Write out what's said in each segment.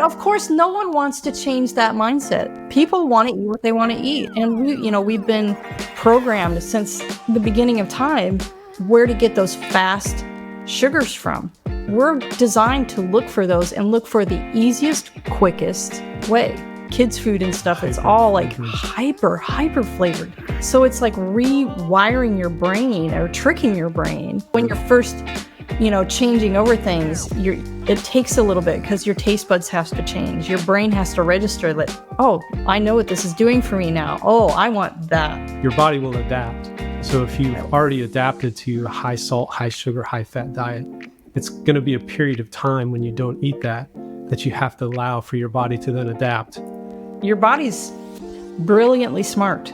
of course, no one wants to change that mindset. People want to eat what they want to eat. And we've been programmed since the beginning of time where to get those fast sugars from. We're designed to look for those and look for the easiest, quickest way. Kids' food and stuff, it's all like hyper flavored. So it's like rewiring your brain or tricking your brain. When you're first, changing over things, it takes a little bit because your taste buds has to change. Your brain has to register that, oh, I know what this is doing for me now. Oh, I want that. Your body will adapt. So if you've already adapted to a high salt, high sugar, high fat diet, it's going to be a period of time when you don't eat that you have to allow for your body to then adapt. Your body's brilliantly smart.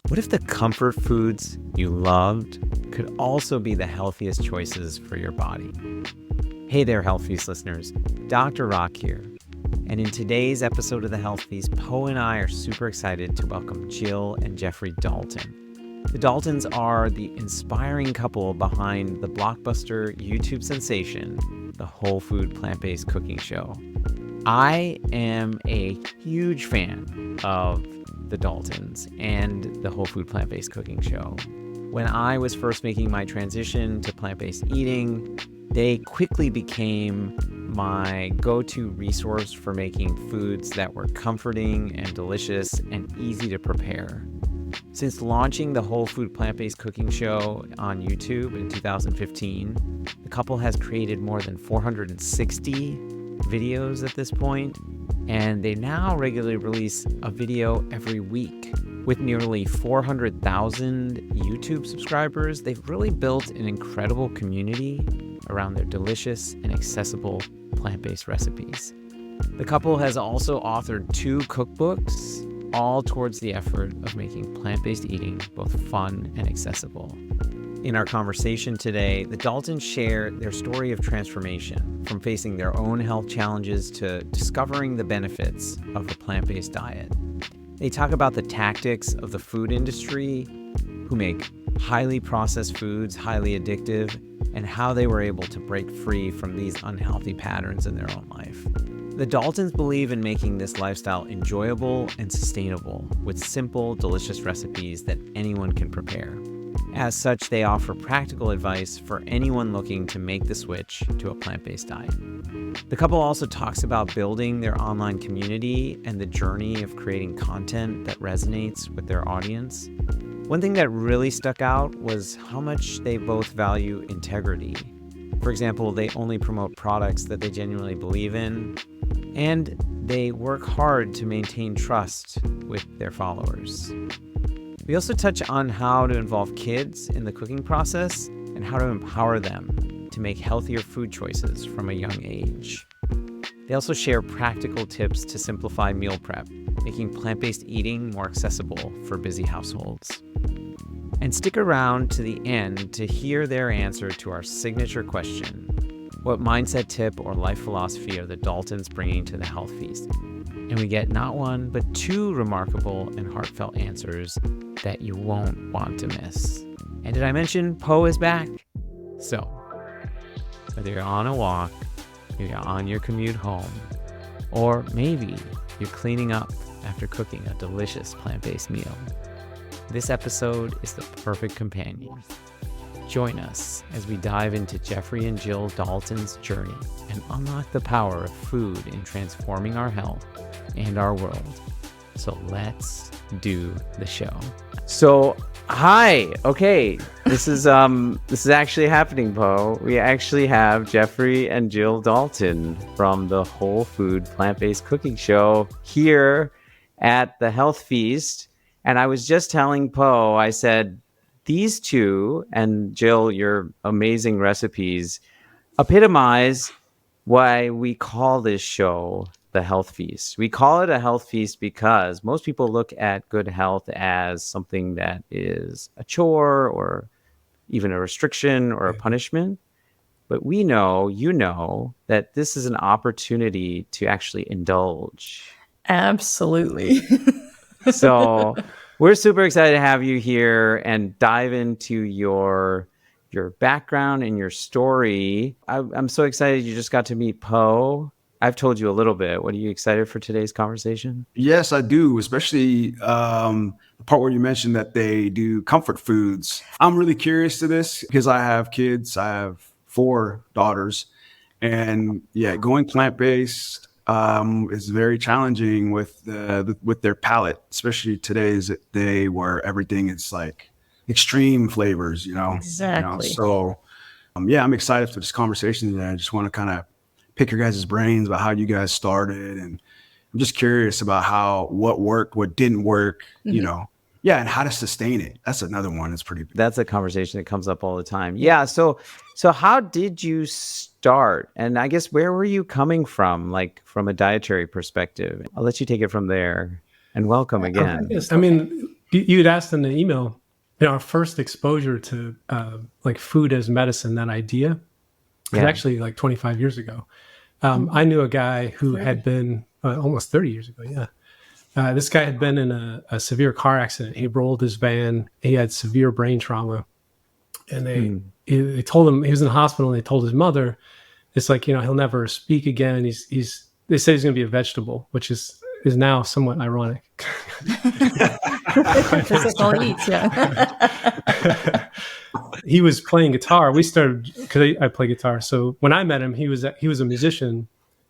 What if the comfort foods you loved could also be the healthiest choices for your body? Hey there, Health Feast listeners. Dr. Rock here. And in today's episode of the Health Feast, Poe and I are super excited to welcome Jill and Jeffrey Dalton. The Daltons are the inspiring couple behind the blockbuster YouTube sensation, the Whole Food Plant-Based Cooking Show. I am a huge fan of the Daltons and the Whole Food Plant-Based Cooking Show. When I was first making my transition to plant-based eating, they quickly became my go-to resource for making foods that were comforting and delicious and easy to prepare. Since launching the Whole Food Plant-Based Cooking Show on YouTube in 2015, the couple has created more than 460 videos at this point, and they now regularly release a video every week. With nearly 400,000 YouTube subscribers, they've really built an incredible community around their delicious and accessible plant-based recipes. The couple has also authored 2 cookbooks, all towards the effort of making plant-based eating both fun and accessible. In our conversation today, the Daltons share their story of transformation, from facing their own health challenges to discovering the benefits of a plant-based diet. They talk about the tactics of the food industry, who make highly processed foods highly addictive, and how they were able to break free from these unhealthy patterns in their own life. The Daltons believe in making this lifestyle enjoyable and sustainable with simple, delicious recipes that anyone can prepare. As such, they offer practical advice for anyone looking to make the switch to a plant-based diet. The couple also talks about building their online community and the journey of creating content that resonates with their audience. One thing that really stuck out was how much they both value integrity. For example, they only promote products that they genuinely believe in, and they work hard to maintain trust with their followers. We also touch on how to involve kids in the cooking process and how to empower them to make healthier food choices from a young age. They also share practical tips to simplify meal prep, making plant-based eating more accessible for busy households. And stick around to the end to hear their answer to our signature question: what mindset tip or life philosophy are the Daltons bringing to the Health Feast? And we get not one, but 2 remarkable and heartfelt answers that you won't want to miss. And did I mention Poe is back? So, whether you're on a walk, you're on your commute home, or maybe you're cleaning up after cooking a delicious plant-based meal, this episode is the perfect companion. Join us as we dive into Jeffrey and Jill Dalton's journey and unlock the power of food in transforming our health and our world. So let's do the show. So, hi. Okay, this is actually happening, Poe. We actually have Jeffrey and Jill Dalton from the Whole Food Plant-Based Cooking Show here at the Health Feast. And I was just telling Poe, I said, these 2, and Jill, your amazing recipes, epitomize why we call this show the Health Feast. We call it a Health Feast because most people look at good health as something that is a chore or even a restriction or a punishment. But we know, that this is an opportunity to actually indulge. Absolutely. So we're super excited to have you here and dive into your your background and your story. I'm so excited you just got to meet Poe. I've told you a little bit. What are you excited for today's conversation? Yes, I do, especially the part where you mentioned that they do comfort foods. I'm really curious to this because I have kids. I have 4 daughters. And yeah, going plant-based is very challenging with their palate, especially today's day where everything is like extreme flavors, Exactly. So yeah, I'm excited for this conversation today. I just want to kind of pick your guys' brains about how you guys started, and I'm just curious about what worked, what didn't work, yeah, and how to sustain it. That's another one that's pretty big. That's a conversation that comes up all the time. Yeah. So how did you start? And I guess where were you coming from, like from a dietary perspective? I'll let you take it from there. And welcome again. I mean, you'd asked in the email, our first exposure to like food as medicine, that idea, was actually like 25 years ago. I knew a guy who had been almost 30 years ago. Yeah. This guy had been in a severe car accident. He rolled his van. He had severe brain trauma. And they told him, he was in the hospital, and they told his mother, it's like, he'll never speak again. They say he's going to be a vegetable, which is now somewhat ironic. That's all he eats, yeah. He was playing guitar. We started, because I play guitar. So when I met him, he was a musician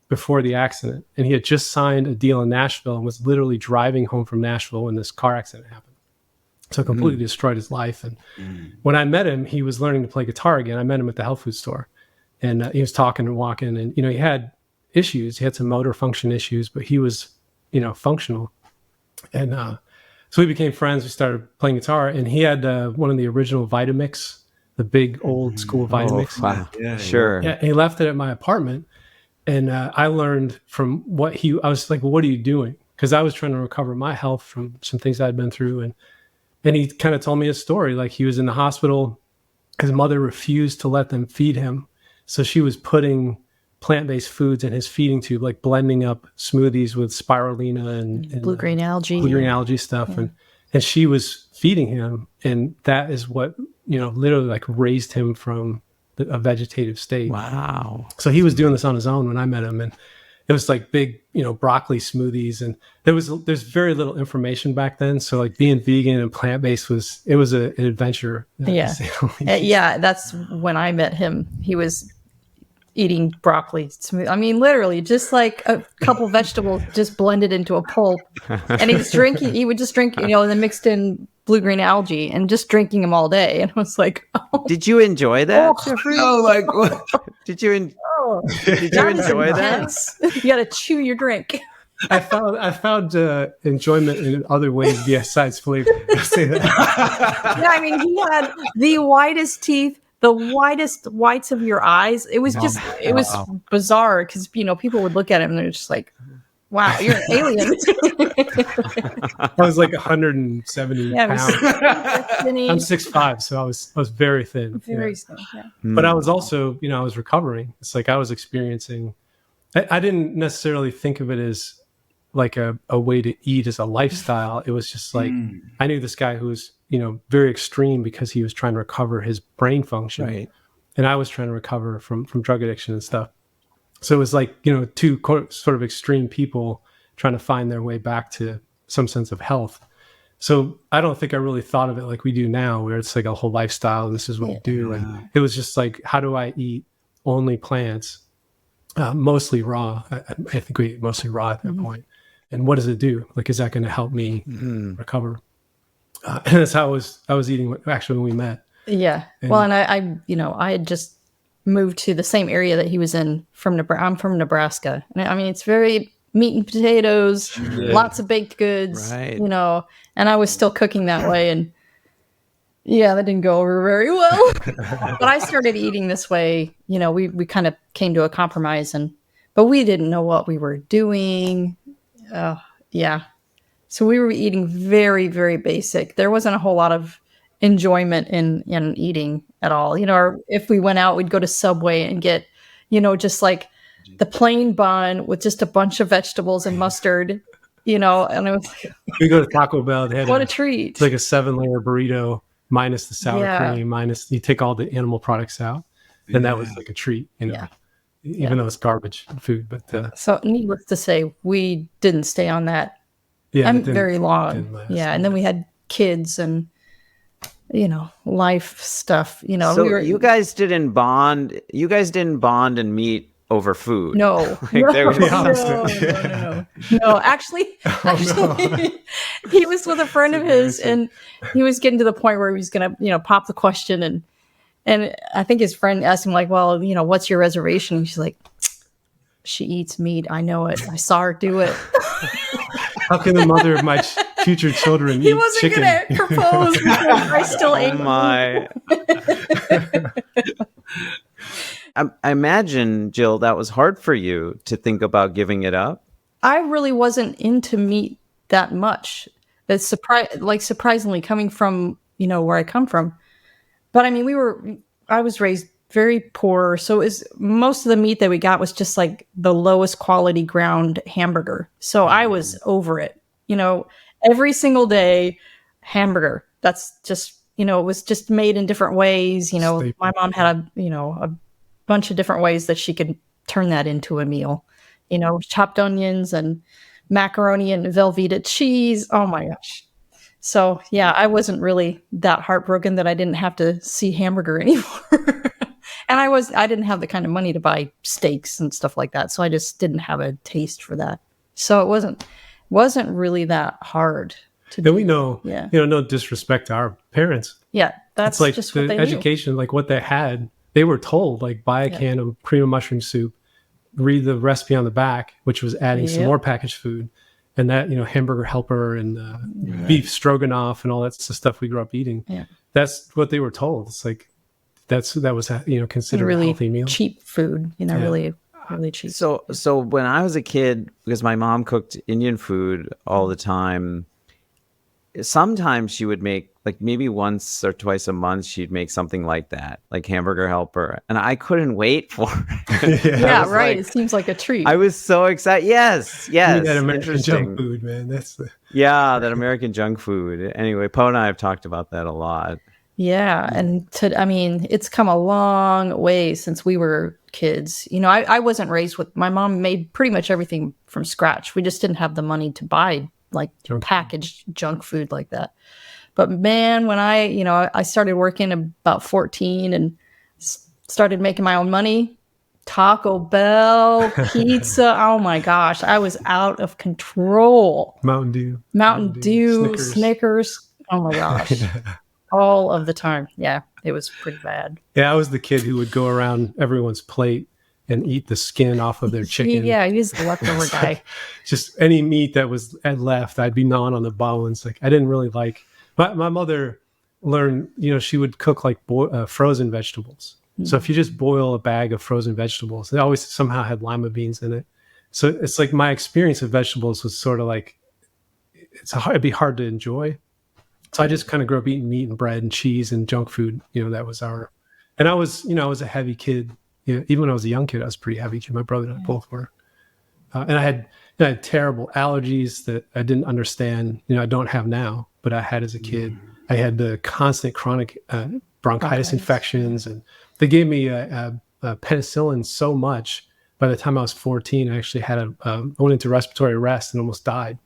before the accident, and he had just signed a deal in Nashville and was literally driving home from Nashville when this car accident happened. So it completely destroyed his life. And when I met him, he was learning to play guitar again. I met him at the health food store, and he was talking and walking, and he had issues. He had some motor function issues, but he was functional. And so we became friends. We started playing guitar, and he had one of the original Vitamix, the big old school Vitamix. Wow. Yeah, sure. Yeah, and he left it at my apartment, and I learned from I was like, well, what are you doing? Because I was trying to recover my health from some things I'd been through, and he kind of told me a story. Like, he was in the hospital. His mother refused to let them feed him, so she was putting plant-based foods in his feeding tube, like blending up smoothies with spirulina and blue-green algae stuff. Yeah. And she was feeding him. And that is what, literally like raised him from a vegetative state. Wow. So he was doing this on his own when I met him. And it was like big, broccoli smoothies. And there's very little information back then. So like being vegan and plant-based was an adventure. Yeah. Yeah. That's when I met him. He was eating broccoli smooth. I mean, literally just like a couple vegetables just blended into a pulp. And he would just drink, and then mixed in blue-green algae and just drinking them all day. And I was like, oh. Did you enjoy that? Did you enjoy that? You got to chew your drink. I found enjoyment in other ways besides flavor. I'll say that. Yeah, I mean, he had the whitest teeth, the widest whites of your eyes. It was it was bizarre because, people would look at him and they're just like, wow, you're an alien. I was like 170 pounds. I'm 6'5", so I was very thin. Very thin, yeah. But I was also, I was recovering. It's like I was experiencing, I didn't necessarily think of it as like a way to eat as a lifestyle. It was just like, I knew this guy who was, very extreme because he was trying to recover his brain function. Right. And I was trying to recover from drug addiction and stuff. So it was like, two sort of extreme people trying to find their way back to some sense of health. So I don't think I really thought of it like we do now, where it's like a whole lifestyle and this is what we do. And it was just like, how do I eat only plants, mostly raw? I think we eat mostly raw at that point. And what does it do? Like, is that going to help me recover? And that's how I was eating actually when we met. Yeah. Well, and I had just moved to the same area that he was in I'm from Nebraska. And I mean, it's very meat and potatoes, lots of baked goods, and I was still cooking that way. And yeah, that didn't go over very well. But I started eating this way. We kind of came to a compromise, but we didn't know what we were doing. So we were eating very, very basic. There wasn't a whole lot of enjoyment in eating at all. Or if we went out, we'd go to Subway and get, just like the plain bun with just a bunch of vegetables and mustard, and it was like, we go to Taco Bell. They had what a treat. It's like a 7-layer burrito minus the sour Yeah. cream, minus, you take all the animal products out. Then that was like a treat, Yeah. even though it's garbage food. But So needless to say, we didn't stay on that yeah, it very long. didn't last. Yeah. And then we had kids and, life stuff, So we were, you guys didn't bond. You guys didn't bond and meet over food. no, There was no, actually, he was with a friend of his and he was getting to the point where he was going to, pop the question. And I think his friend asked him like, well, what's your reservation? And she's like, she eats meat. I know it. I saw her do it. How can the mother of my future children He eat wasn't chicken? going to propose because I still ate my. I imagine, Jill, that was hard for you to think about giving it up. I really wasn't into meat that much. It's surprisingly coming from, where I come from. But I mean, I was raised very poor. So most of the meat that we got was just like the lowest quality ground hamburger. So I was over it, every single day hamburger. That's just, it was just made in different ways. My mom had a bunch of different ways that she could turn that into a meal, chopped onions and macaroni and Velveeta cheese. Oh my gosh. So yeah, I wasn't really that heartbroken that I didn't have to see hamburger anymore. And I didn't have the kind of money to buy steaks and stuff like that. So I just didn't have a taste for that. So it wasn't really that hard to do. And we know, no disrespect to our parents. Yeah. That's it's like just the what they education, like what they had, they were told, like buy a can of cream of mushroom soup, read the recipe on the back, which was adding some more packaged food. And that, hamburger helper and beef stroganoff and all that stuff we grew up eating. Yeah. That's what they were told. It's like, that was, considered really a healthy meal. Cheap food, really, really cheap. So when I was a kid, because my mom cooked Indian food all the time, sometimes she would make, like maybe once or twice a month, she'd make something like that, like hamburger helper. And I couldn't wait for it. Yeah, right. It seems like a treat. I was so excited. Yes. That American junk food, man. That American junk food. Anyway, Poe and I have talked about that a lot. Yeah. And it's come a long way since we were kids. I wasn't raised with, my mom made pretty much everything from scratch. We just didn't have the money to buy like packaged junk food like that. But man, when I started working about 14 and started making my own money, Taco Bell, pizza. Oh my gosh, I was out of control. Mountain Dew, Snickers. Oh my gosh. All of the time. Yeah, it was pretty bad. Yeah, I was the kid who would go around everyone's plate and eat the skin off of their chicken. Yeah, he was the leftover guy. Just any meat that was left, I'd be gnawing on the bones. Like I didn't really like. My mother learned, she would cook like frozen vegetables. Mm-hmm. So if you just boil a bag of frozen vegetables, they always somehow had lima beans in it. So it's like my experience of vegetables was sort of like, it'd be hard to enjoy. So I just kind of grew up eating meat and bread and cheese and junk food. That was and I was a heavy kid. Even when I was a young kid, I was pretty heavy. My brother and I both were. And I had terrible allergies that I didn't understand. I don't have now, but I had as a kid. I had the constant chronic bronchitis infections, and they gave me a penicillin so much. By the time I was 14, I actually had I went into respiratory arrest and almost died.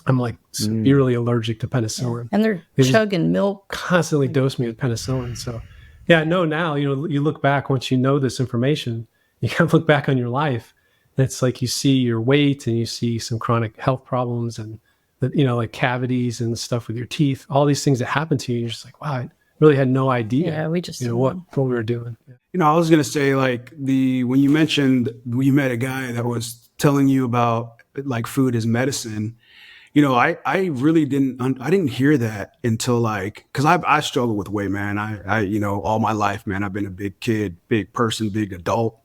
I'm like severely allergic to penicillin. Yeah. And they're chugging milk. Constantly dose me with penicillin. So yeah, I know now, you look back once you know this information, you kind of look back on your life and it's like you see your weight and you see some chronic health problems and like cavities and stuff with your teeth, all these things that happen to you. You're just like, wow, I really had no idea. Yeah, we just what we were doing. Yeah. I was going to say like when you mentioned you met a guy that was telling you about like food as medicine, I really didn't hear that until because I struggle with weight, man. I all my life, man, I've been a big kid, big person, big adult.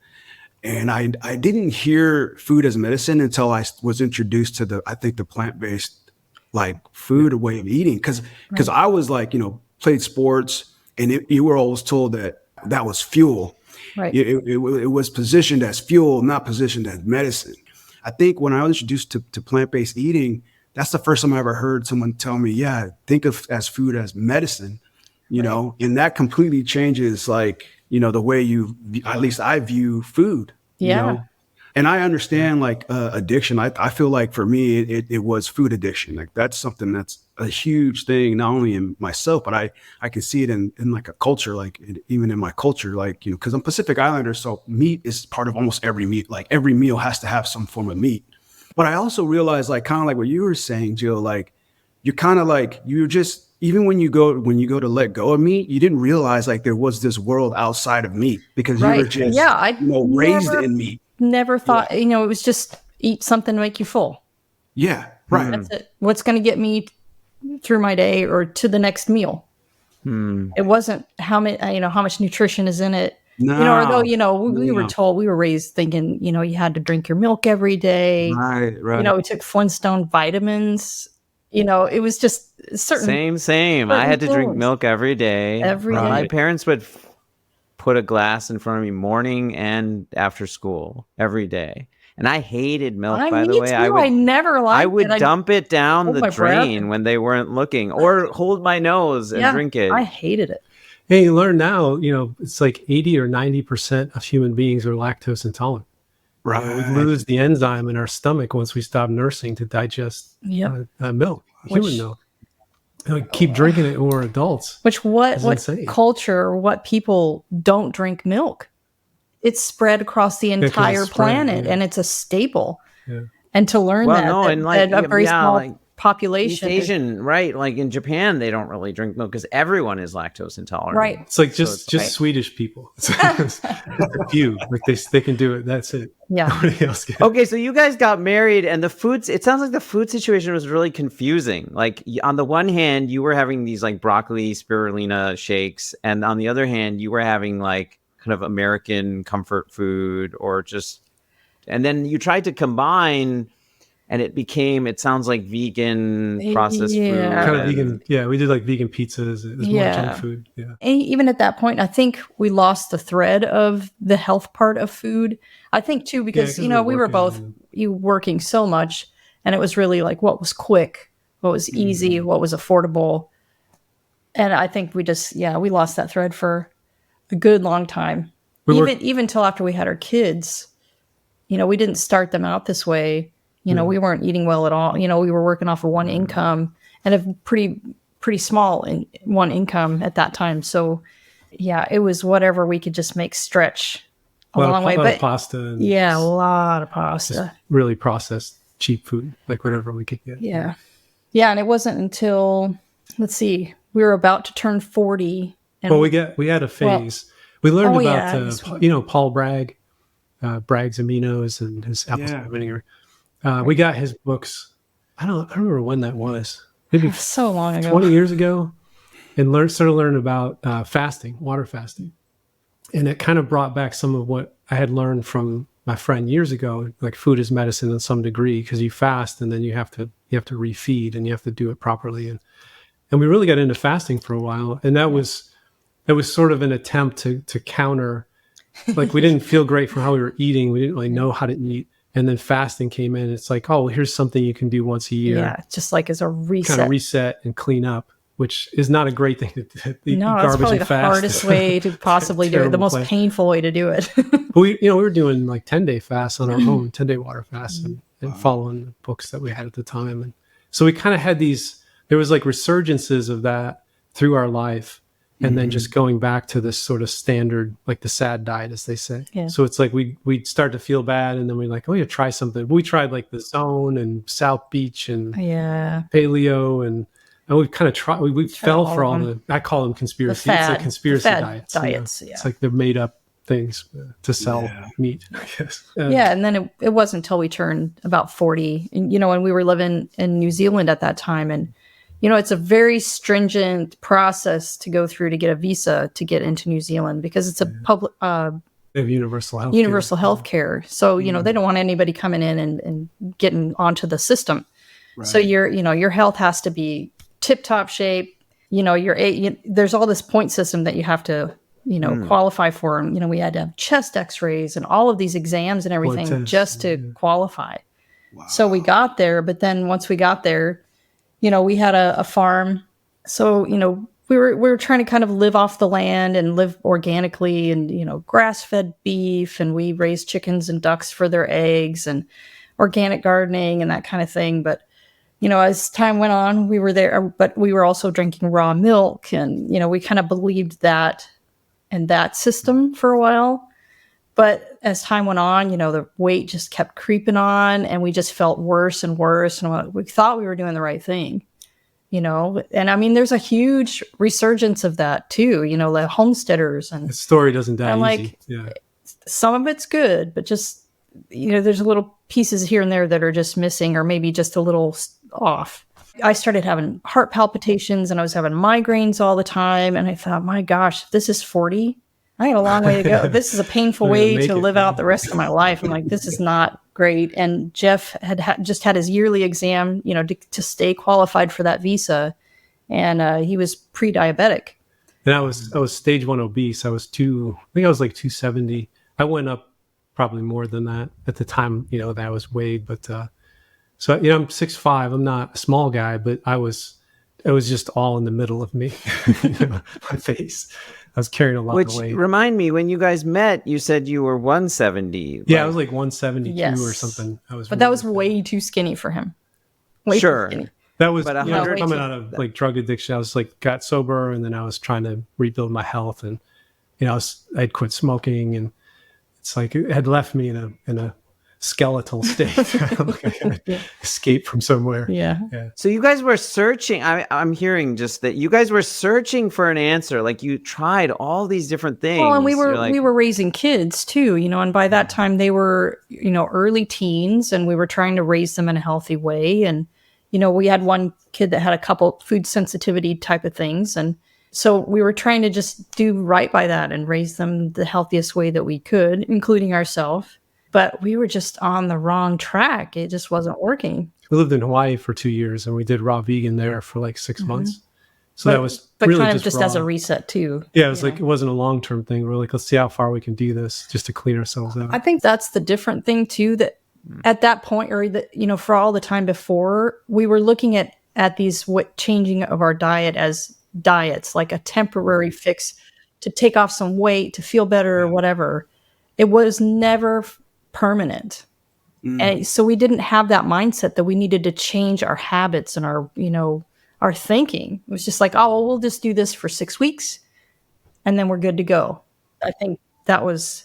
And I didn't hear food as medicine until I was introduced to the plant-based like food way of eating. Cause I was like, played sports and you were always told that was fuel. Right. It was positioned as fuel, not positioned as medicine. I think when I was introduced to plant-based eating, that's the first time I ever heard someone tell me, yeah, think of as food as medicine. you know, and that completely changes, like, you know, the way at least I view food, you Yeah. know. And I understand like addiction. I feel like for me, it was food addiction. Like that's something that's a huge thing, not only in myself, but I can see it in like a culture, like even in my culture, like, you know, because I'm Pacific Islander. So meat is part of almost every meat. Like every meal has to have some form of meat. But I also realized, like, kind of like what you were saying, Jill, like you're kind of like, you're just, even when you go to let go of meat, you didn't realize like there was this world outside of meat because you were just, I you know, raised in meat. never thought, you know, it was just eat something to make you full. Yeah, right. That's it. What's going to get me through my day or to the next meal? It wasn't how much nutrition is in it. No, you know, although, you know, we were raised thinking, you know, you had to drink your milk every day. Right. You know, we took Flintstone vitamins. You know, it was just Same. I had to drink milk every day. Every day. My parents would put a glass in front of me morning and after school every day. And I hated milk, by the way. Too. I never liked it. I would dump it down the drain breath. when they weren't looking, or hold my nose and drink it. I hated it. Hey, you learn now, you know, it's like 80 or 90% of human beings are lactose intolerant. Right. We lose the enzyme in our stomach once we stop nursing to digest milk, human milk. And we keep drinking it when we're adults. What culture or what people don't drink milk? It's spread across the entire planet, and it's a staple. Yeah. And to learn that a very small population. East Asian, right? Like in Japan, they don't really drink milk because everyone is lactose intolerant. Right. It's like just Swedish people. It's a few. Like they can do it. That's it. Yeah. Nobody else can. Okay, so you guys got married, and it sounds like the food situation was really confusing. Like on the one hand, you were having these like broccoli spirulina shakes, and on the other hand, you were having like kind of American comfort food, and then you tried to combine, and it sounds like vegan processed food. Kind of vegan. Yeah, we did like vegan pizzas. It was more junk food. Yeah. And even at that point, I think we lost the thread of the health part of food. I think too, because, you know, we were both working so much, and it was really like what was quick, what was easy, what was affordable. And I think we lost that thread for a good long time. Even till after we had our kids, you know, we didn't start them out this way. You know, we weren't eating well at all. You know, we were working off of one income and a pretty small one income at that time. So yeah, it was whatever we could just make stretch a long way. But pasta. A lot of pasta. Really processed cheap food, like whatever we could get. Yeah. Yeah. And it wasn't until, we were about to turn 40. And we had a phase. We learned about, Paul Bragg, Bragg's Aminos and his apple cider vinegar. We got his books. I don't remember when that was. Maybe so long ago, 20 years ago, and started learning about fasting, water fasting, and it kind of brought back some of what I had learned from my friend years ago. Like food is medicine in some degree, because you fast and then you have to refeed and you have to do it properly, and we really got into fasting for a while, and that was sort of an attempt to counter. Like we didn't feel great from how we were eating. We didn't really know how to eat. And then fasting came in. It's like, oh, well, here's something you can do once a year. Yeah, just like as a reset. Kind of reset and clean up, which is not a great thing to do. No, that's probably the hardest way to possibly do it. The most painful way to do it. But we were doing like 10-day fasts on our own, 10-day water fasts, and following the books that we had at the time. And so we kind of had there was like resurgences of that through our life. And then just going back to this sort of standard, like the SAD diet, as they say. Yeah. So it's like we'd start to feel bad, and then we're like, oh, yeah, try something. We tried like the Zone and South Beach and Paleo, and we kind of tried. We fell for all the, I call them conspiracy. It's like conspiracy diets. It's like they're made up things to sell meat, I guess. And then it wasn't until we turned about 40, and, and we were living in New Zealand at that time, and it's a very stringent process to go through to get a visa to get into New Zealand, because it's a public. They have universal health. Universal health care. So they don't want anybody coming in and getting onto the system. Right. So your health has to be tip top shape. There's all this point system that you have to qualify for. And we had to have chest X-rays and all of these exams and everything just to qualify. Wow. So we got there, but then once we got there, we had a farm. So, we were trying to kind of live off the land and live organically, and grass-fed beef, and we raised chickens and ducks for their eggs, and organic gardening and that kind of thing. But as time went on, we were there, but we were also drinking raw milk, and we kind of believed that and that system for a while. But as time went on, the weight just kept creeping on, and we just felt worse and worse, and we thought we were doing the right thing. And I mean, there's a huge resurgence of that too, the homesteaders, and The story doesn't die I'm easy. like, Yeah. some of it's good, but just, there's little pieces here and there that are just missing, or maybe just a little off. I started having heart palpitations, and I was having migraines all the time. And I thought, my gosh, this is 40. I got a long way to go. This is a painful I'm gonna way make to it. live out the rest of my life. I'm like, this is not great. And Jeff just had his yearly exam, to stay qualified for that visa. And he was pre-diabetic. And I was stage 1 obese. I was I think I was like 270. I went up probably more than that at the time, that I was weighed. But so I'm 6'5". I'm not a small guy, but it was just all in the middle of me, my face. I was carrying a lot Which of weight. remind me, when you guys met, you said you were 170. Yeah, I was like 172 Yes. or something. But that was way too skinny for him. Way Sure. too skinny. That was But coming out of like drug addiction. I was like got sober, and then I was trying to rebuild my health, and I'd quit smoking, and it's like it had left me in a skeletal state. Like I had to escape from somewhere. Yeah. So you guys were searching. I'm hearing just that you guys were searching for an answer. Like you tried all these different things. Well, and we You're like, were raising kids too, and by that time they were, early teens, and we were trying to raise them in a healthy way. And, we had one kid that had a couple food sensitivity type of things. And so we were trying to just do right by that and raise them the healthiest way that we could, including ourselves. But we were just on the wrong track. It just wasn't working. We lived in Hawaii for 2 years, and we did raw vegan there for like 6 months. So that was But really kind of just raw. as a reset too. Yeah, it was like, it wasn't a long-term thing. We're like, let's see how far we can do this just to clean ourselves out. I think that's the different thing too, that at that point, or that, for all the time before, we were looking at these changing of our diet as diets, like a temporary fix to take off some weight, to feel better or whatever. It was never permanent. And so we didn't have that mindset that we needed to change our habits and our thinking. It was just like, oh, well, we'll just do this for 6 weeks and then we're good to go. I think that was...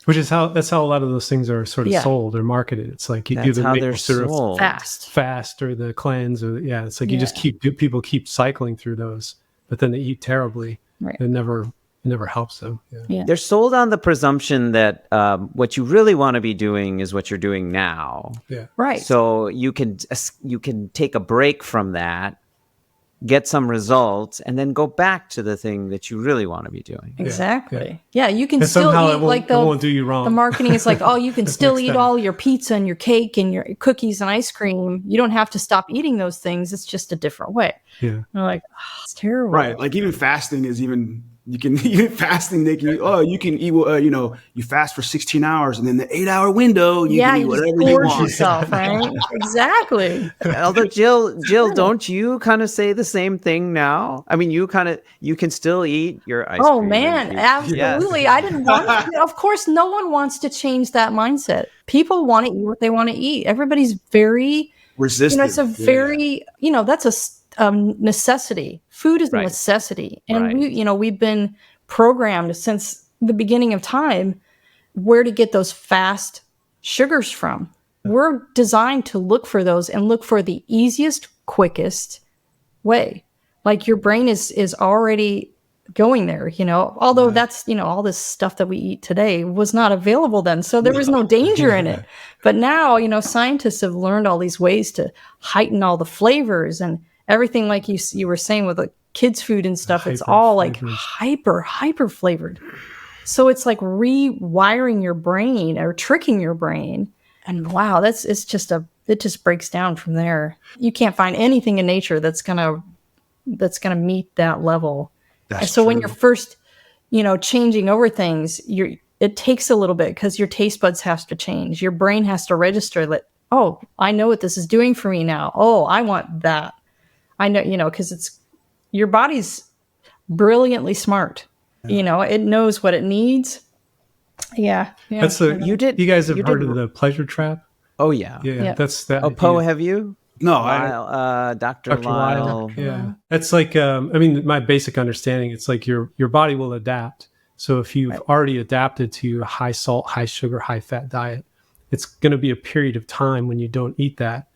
Which is that's how a lot of those things are sort of Yeah. sold or marketed. It's like you do that's the how maple they're syrup sold. fast. or the cleanse, or it's like you Yeah. just people keep cycling through those, but then they eat terribly. Right. It never helps them. Yeah. Yeah. They're sold on the presumption that what you really want to be doing is what you're doing now. Yeah. Right. So you can take a break from that, get some results, and then go back to the thing that you really want to be doing. Exactly. Yeah, you can And still somehow eat like it won't do you wrong. The marketing is like, oh, you can still next eat time. all your pizza and your cake and your cookies and ice cream. You don't have to stop eating those things. It's just a different way. Yeah. And I'm like, oh, it's terrible. Right. Like even fasting is even, you can, even fasting, they can, you can eat, you fast for 16 hours and then the 8-hour window, you can eat you just whatever you gorge want. yourself, right? Exactly. Although Jill, don't you kind of say the same thing now? I mean, you can still eat your ice Oh cream. man, and absolutely. Yes. I didn't want of course, no one wants to change that mindset. People want to eat what they want to eat. Everybody's very Resistant. it's a very, that's a necessity. Food is a Right. necessity. And Right. we've been programmed since the beginning of time where to get those fast sugars from. We're designed to look for those and look for the easiest, quickest way. Like your brain is already going there, although that's, all this stuff that we eat today was not available then. So there was no danger in it. But now, scientists have learned all these ways to heighten all the flavors and everything, like you were saying with the kids' food and stuff. It's all like hyper flavored. So it's like rewiring your brain or tricking your brain. And wow, it just breaks down from there. You can't find anything in nature that's gonna meet that level. That's And so when true. you're first, changing over things, it takes a little bit because your taste buds has to change. Your brain has to register that, oh, I know what this is doing for me now. Oh, I want that. I know, because it's your body's brilliantly smart. It knows what it needs. Yeah. That's you guys have heard of the pleasure trap? Oh yeah. Yeah. That's that. Oh, Poe, have you? No, Dr. Lyle. Yeah. That's like, my basic understanding, it's like your body will adapt. So if you've already adapted to a high salt, high sugar, high fat diet, it's going to be a period of time when you don't eat that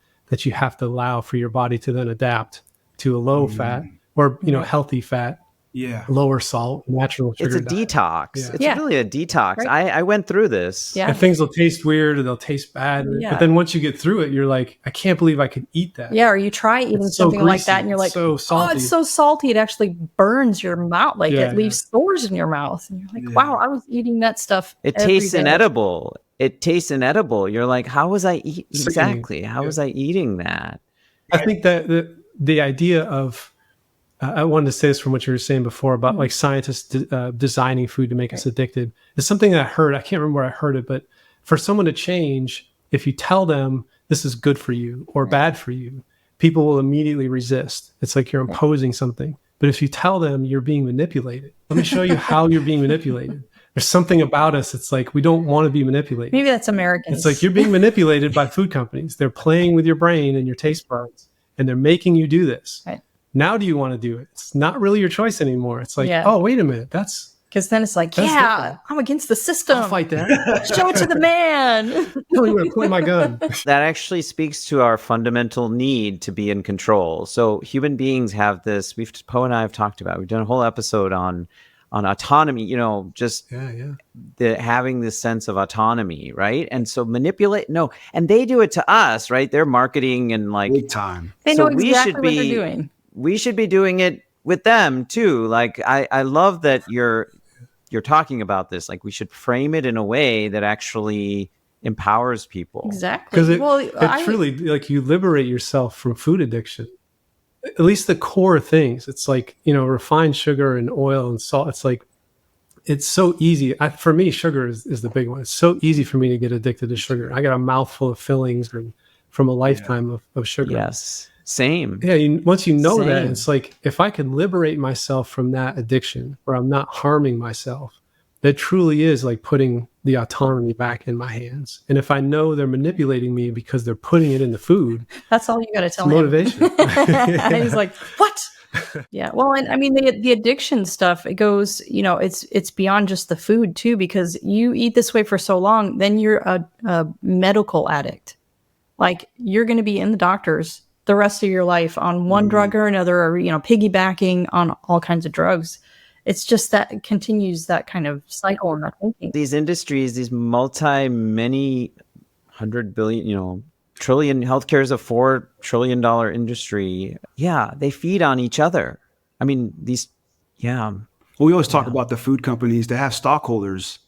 you have to allow for your body to then adapt to a low fat or, healthy fat. Yeah. Lower salt, natural sugar. It's a diet. detox. Yeah. It's really a detox. Right. I went through this. Yeah. And things will taste weird or they'll taste bad. Yeah. But then once you get through it, you're like, I can't believe I could eat that. Yeah, or you try eating It's so something like greasy. that and you're like, It's so salty. oh, it's so salty. It actually burns your mouth. Like it leaves sores in your mouth. And you're like, wow, I was eating that stuff. It tastes inedible. You're like, how was I eating? Exactly. How was I eating that? I think that the idea of, I wanted to say this from what you were saying before about like scientists designing food to make us addicted. It's something that I heard. I can't remember where I heard it, but for someone to change, if you tell them this is good for you or bad for you, people will immediately resist. It's like you're imposing something. But if you tell them you're being manipulated, let me show you how you're being manipulated. There's something about us. It's like, we don't want to be manipulated. Maybe that's Americans. It's like you're being manipulated by food companies. They're playing with your brain and your taste buds, and they're making you do this. Right. Now do you want to do it? It's not really your choice anymore. It's like, oh, wait a minute. Because then it's like, different. I'm against the system. I'll fight that. Show it to the man. Tell me where to point my gun. That actually speaks to our fundamental need to be in control. So human beings have this, Poe and I have talked about, we've done a whole episode on autonomy, having this sense of autonomy, right? And so and they do it to us, right? They're marketing and like big time. They know exactly what they're doing. We should be doing it with them too. Like I love that you're talking about this. Like we should frame it in a way that actually empowers people. Exactly. Because it's really like you liberate yourself from food addiction. At least the core things. It's like, refined sugar and oil and salt. It's like, it's so easy. For me, sugar is the big one. It's so easy for me to get addicted to sugar. I got a mouthful of fillings from a lifetime of sugar. Yes. Same. Yeah. Once you know that, it's like, if I can liberate myself from that addiction where I'm not harming myself, that truly is like putting the autonomy back in my hands. And if I know they're manipulating me because they're putting it in the food, that's all you got to tell him. Motivation. And he's like, what? Yeah. Well, and I mean, the addiction stuff, it goes, it's beyond just the food too, because you eat this way for so long, then you're a medical addict. Like you're going to be in the doctors the rest of your life on one drug or another, or, piggybacking on all kinds of drugs. It's just that it continues that kind of cycle in that thinking. These industries, these many $100 billion, trillion, healthcare is a $4 trillion industry. Yeah, they feed on each other. I mean, Well, we always talk about the food companies. They have stockholders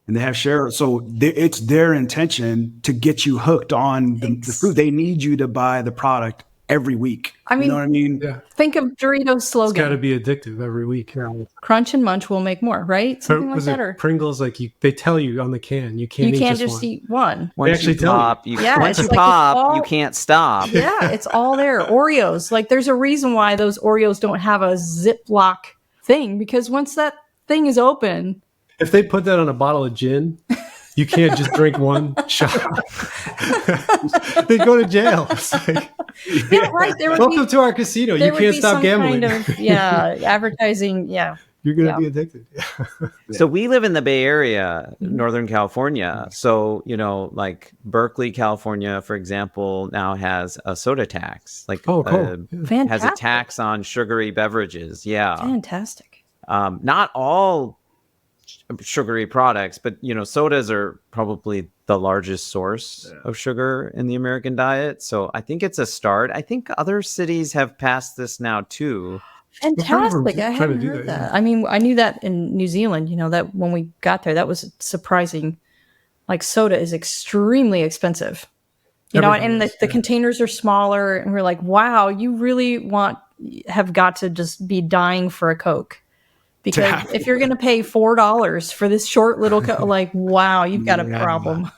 and they have shares. So it's their intention to get you hooked on the food. They need you to buy the product every week. I mean, you know what I mean? Yeah. Think of Doritos' slogan. It's got to be addictive every week. Crunch and munch will make more, right? Something like that. Or Pringles, like they tell you on the can, you can't just eat one. Once you pop, you can't stop. Yeah, it's all there. Oreos, like there's a reason why those Oreos don't have a Ziploc thing, because once that thing is open. If they put that on a bottle of gin, you can't just drink one shot. They go to jail. It's like, right. Welcome to our casino. You can't stop gambling. Advertising. Yeah. You're going to be addicted. So we live in the Bay Area, Northern California. So, like Berkeley, California, for example, now has a soda tax. Like, cool. Has a tax on sugary beverages. Yeah. Fantastic. Not all sugary products, but sodas are probably the largest source of sugar in the American diet. So I think it's a start. I think other cities have passed this now too. Fantastic. I hadn't heard that. I mean, I knew that in New Zealand, that when we got there, that was surprising. Like soda is extremely expensive, and the containers are smaller, and we're like, wow, you really have got to just be dying for a Coke. Because if you're going to pay $4 for this short little, like, wow, you've got a problem.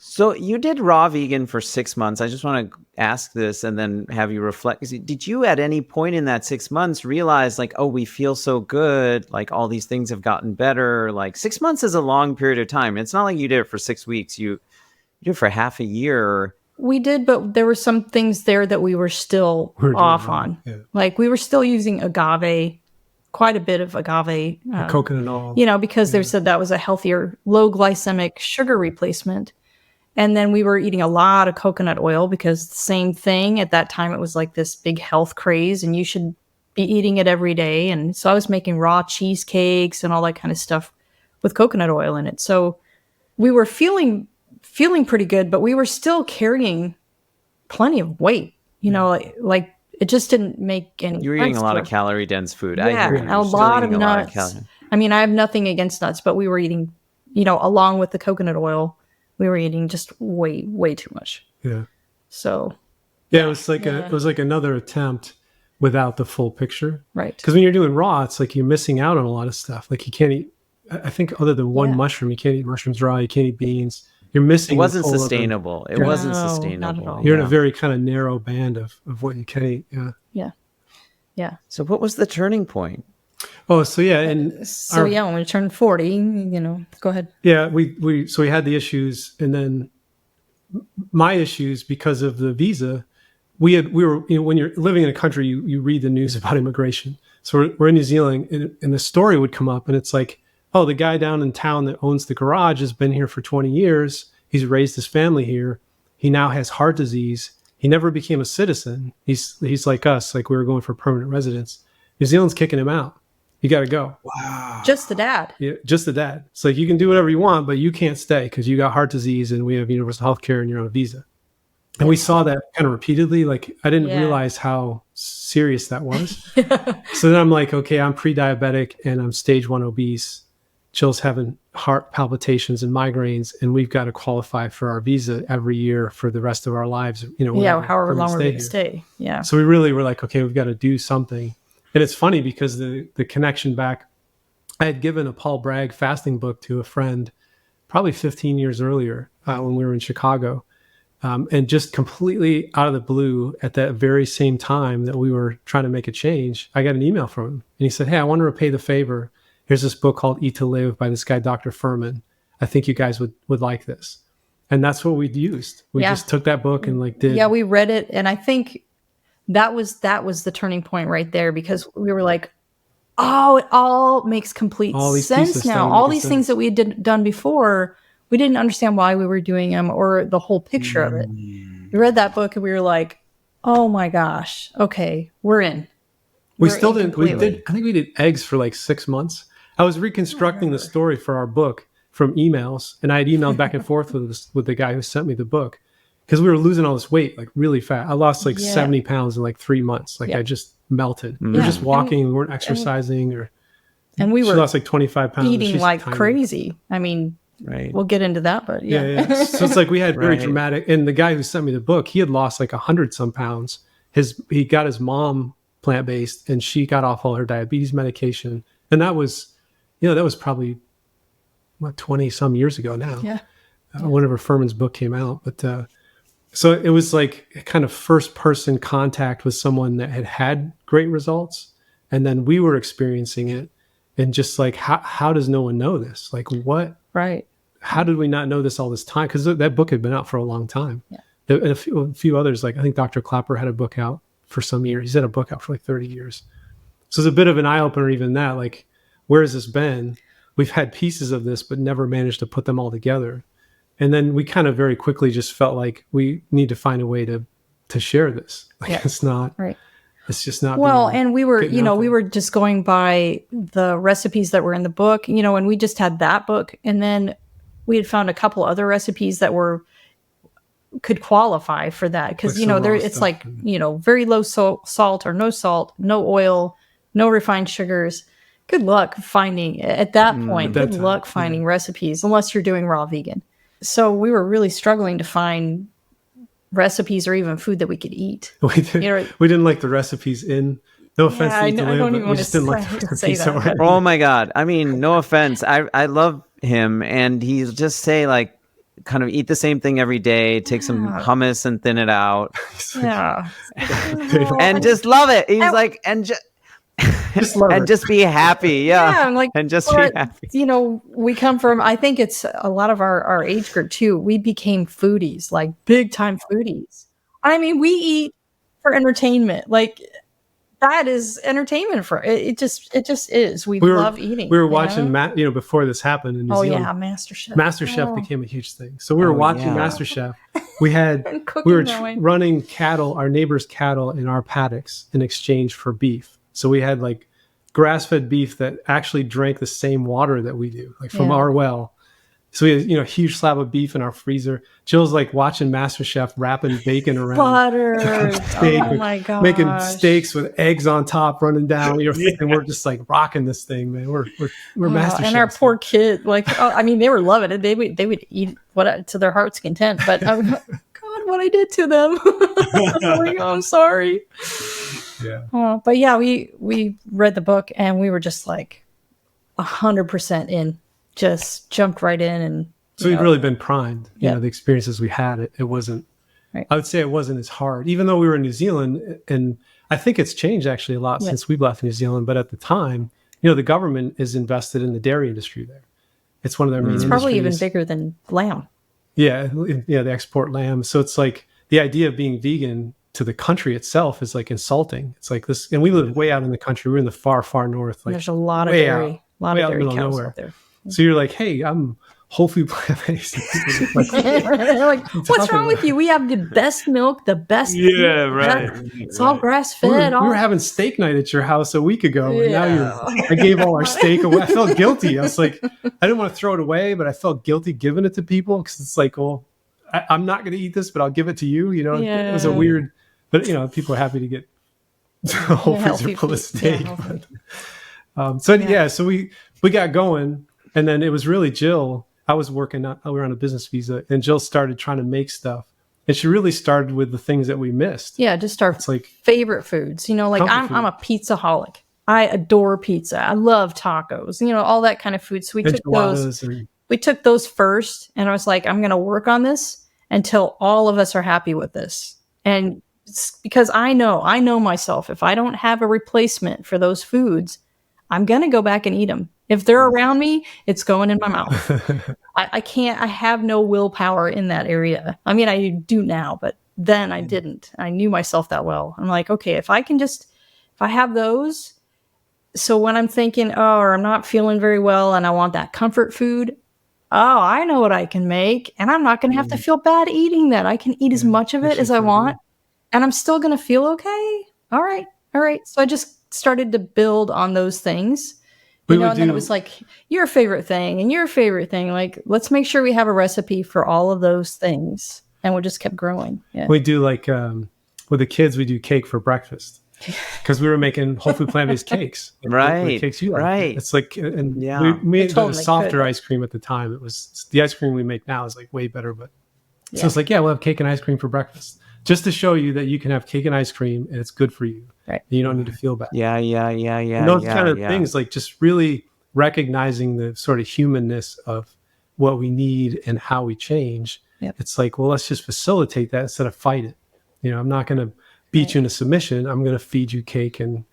So you did raw vegan for 6 months. I just want to ask this and then have you reflect. Did you at any point in that 6 months realize like, oh, we feel so good, like all these things have gotten better? Like 6 months is a long period of time. It's not like you did it for 6 weeks. You did it for half a year. We did, but there were some things there that we were still off on. Yeah. Like we were still using agave, quite a bit of agave. Coconut oil. You know, because they said that was a healthier, low glycemic sugar replacement. And then we were eating a lot of coconut oil because the same thing at that time, it was like this big health craze and you should be eating it every day. And so I was making raw cheesecakes and all that kind of stuff with coconut oil in it. So we were feeling pretty good, but we were still carrying plenty of weight, you know, like it just didn't make any sense. You were eating a lot of calorie dense food. Yeah, I hear you. a lot of nuts. Calorie. I mean, I have nothing against nuts, but we were eating, you know, along with the coconut oil, we were eating just way, way too much. Yeah. So Yeah, it was like another attempt without the full picture. right. Because when you're doing raw, it's like you're missing out on a lot of stuff. Like you can't eat, I think other than one mushroom, you can't eat mushrooms raw, you can't eat beans. You're missing. It wasn't the whole sustainable. It No, wasn't not at sustainable. all. You're in a very kind of narrow band of what you can eat. Yeah. Yeah. Yeah. So what was the turning point? Oh, so yeah, and So when we turned 40, you know, go ahead. yeah, we had the issues, and then my issues because of the visa. We were, you know, when you're living in a country, you read the news about immigration. So we're in New Zealand, and the story would come up, and it's like, oh, the guy down in town that owns the garage has been here for 20 years. He's raised his family here. He now has heart disease. He never became a citizen. He's like us, like we were going for permanent residence. New Zealand's kicking him out. You got to go. Wow. Just the dad. Yeah, just the dad. It's like you can do whatever you want, but you can't stay because you got heart disease and we have universal health care and you're on a visa. And we saw that kind of repeatedly. Like I didn't realize how serious that was. So then I'm like, okay, I'm pre-diabetic and I'm stage 1 obese. Jill's having heart palpitations and migraines, and we've got to qualify for our visa every year for the rest of our lives. You know, Yeah, however long we're going here. to stay. Yeah. So we really were like, okay, we've got to do something. And it's funny because the connection back, I had given a Paul Bragg fasting book to a friend probably 15 years earlier when we were in Chicago. And just completely out of the blue at that very same time that we were trying to make a change, I got an email from him. And he said, hey, I want to repay the favor. Here's this book called Eat to Live by this guy, Dr. Fuhrman. I think you guys would like this. And that's what we'd used. We just took that book and like did. Yeah, we read it. And I think that was the turning point right there because we were like, oh, it all makes complete sense now. All these things that we had done before, we didn't understand why we were doing them or the whole picture of it. We read that book and we were like, oh my gosh, okay, we're in. We still didn't. We did. I think we did eggs for like 6 months. I was reconstructing the story for our book from emails, and I had emailed back and forth with the guy who sent me the book because we were losing all this weight like really fast. I lost like 70 pounds in like 3 months. Like I just melted. We were just walking. We weren't exercising, and we were lost like 25 pounds. Eating like crazy. I mean, we'll get into that, but yeah. So it's like we had very dramatic. And the guy who sent me the book, he had lost like 100 some pounds. He got his mom plant-based and she got off all her diabetes medication. And that was, that was probably 20 some years ago now. Yeah. Whenever Fuhrman's book came out. But so it was like a kind of first person contact with someone that had great results. And then we were experiencing it. And just like, how does no one know this? Like what? Right. How did we not know this all this time? Because that book had been out for a long time. Yeah. And a few others, like I think Dr. Clapper had a book out for some years. He's had a book out for like 30 years. So it's a bit of an eye-opener even that, like, where has this been? We've had pieces of this, but never managed to put them all together. And then we kind of very quickly just felt like we need to find a way to share this. Like it's not, it's just not. Well, and we were, we were just going by the recipes that were in the book, and we just had that book. And then we had found a couple other recipes that could qualify for that. Because, it's like, very low salt or no salt, no oil, no refined sugars. Good luck finding at that point. Good luck finding recipes unless you're doing raw vegan. So we were really struggling to find recipes or even food that we could eat. We didn't like the recipes in No offense to I eat to don't live, even but we want just to didn't like the say pizza. that. Oh my God. I mean, no offense. I love him, and he'll just say like, kind of eat the same thing every day, take some Yeah. hummus and thin it out, Yeah. and just love it. He's I- like, and Just love and it. just be happy. Yeah. I'm like, And just be but, happy. you know, we come from, I think it's a lot of our age group too. We became foodies, like big time foodies. I mean, we eat for entertainment. Like that is entertainment for it. It just is. We love eating. We were you watching know? before this happened in New Oh Zealand. yeah, MasterChef. MasterChef Oh. became a huge thing. So we were Oh, watching yeah. MasterChef. We had And cooking we were going. running cattle, our neighbors' cattle, in our paddocks in exchange for beef. So we had like grass-fed beef that actually drank the same water that we do, like from Yeah. our well. So we had, a huge slab of beef in our freezer. Jill's like watching MasterChef, wrapping bacon around Butter. steak, Oh my gosh. making steaks with eggs on top running down. And we're just like rocking this thing, man. We're MasterChef. And our poor kid, like, I mean, they were loving it. They would eat what to their heart's content. But God, what I did to them! I'm like, I'm sorry. Yeah. But yeah, we read the book and we were just like 100% in. Just jumped right in, and So we've really been primed. Yeah. The experiences we had, it wasn't. Right. I would say it wasn't as hard, even though we were in New Zealand, and I think it's changed actually a lot Yeah. since we left New Zealand. But at the time, the government is invested in the dairy industry there. It's one of their main. it's probably even industries. bigger than lamb. Yeah, they export lamb. So it's like the idea of being vegan to the country itself is like insulting. It's like this, and we live way out in the country. We're in the far, far north. Like There's a lot of way dairy, out, a lot way of out in the dairy middle of cows nowhere. out there. So you're like, hey, I'm whole food plant-based. Like, They're like, what's wrong with you? We have the best milk, the best. Yeah, meat, right. It's all grass we fed. were having steak night at your house a week ago, and now Yeah. I gave all our steak away. I felt guilty. I was like, I didn't want to throw it away, but I felt guilty giving it to people because it's like, well, I'm not going to eat this, but I'll give it to you. It was a Yeah. weird, but people are happy to get a whole freezer healthy full of food. Yeah, steak. healthy. So we got going, and then it was really Jill. I was working we were on a business visa, and Jill started trying to make stuff, and she really started with the things that we missed. Yeah, just our It's like favorite foods. Like Comfort I'm a pizza-holic. I adore pizza. I love tacos. All that kind of food. So enchiladas. we took those first, and I was like, I'm going to work on this until all of us are happy with this. And it's because I know myself. If I don't have a replacement for those foods, I'm going to go back and eat them. If they're around me, it's going in my mouth. I can't, I have no willpower in that area. I mean, I do now, but then I didn't. I knew myself that well. I'm like, okay, if I have those, so when I'm thinking, or I'm not feeling very well and I want that comfort food, I know what I can make, and I'm not going to have to feel bad eating that. I can eat as much of it as I want, and I'm still going to feel okay. All right. So I just started to build on those things. And then it was like your favorite thing and your favorite thing. Like, let's make sure we have a recipe for all of those things. And we just kept growing. Yeah. We do like with the kids, we do cake for breakfast because we were making whole food plant-based cakes. Right. The cakes you like. Right. It's like, and Yeah. we made totally a softer could. ice cream at the time. It was the ice cream we make now is like way better, but so Yeah. it's like, we'll have cake and ice cream for breakfast just to show you that you can have cake and ice cream and it's good for you. Right. And you don't need to feel bad. Yeah. And those kind of things, like just really recognizing the sort of humanness of what we need and how we change. Yep. It's like, well, let's just facilitate that instead of fight it. I'm not going to beat you into submission. I'm going to feed you cake and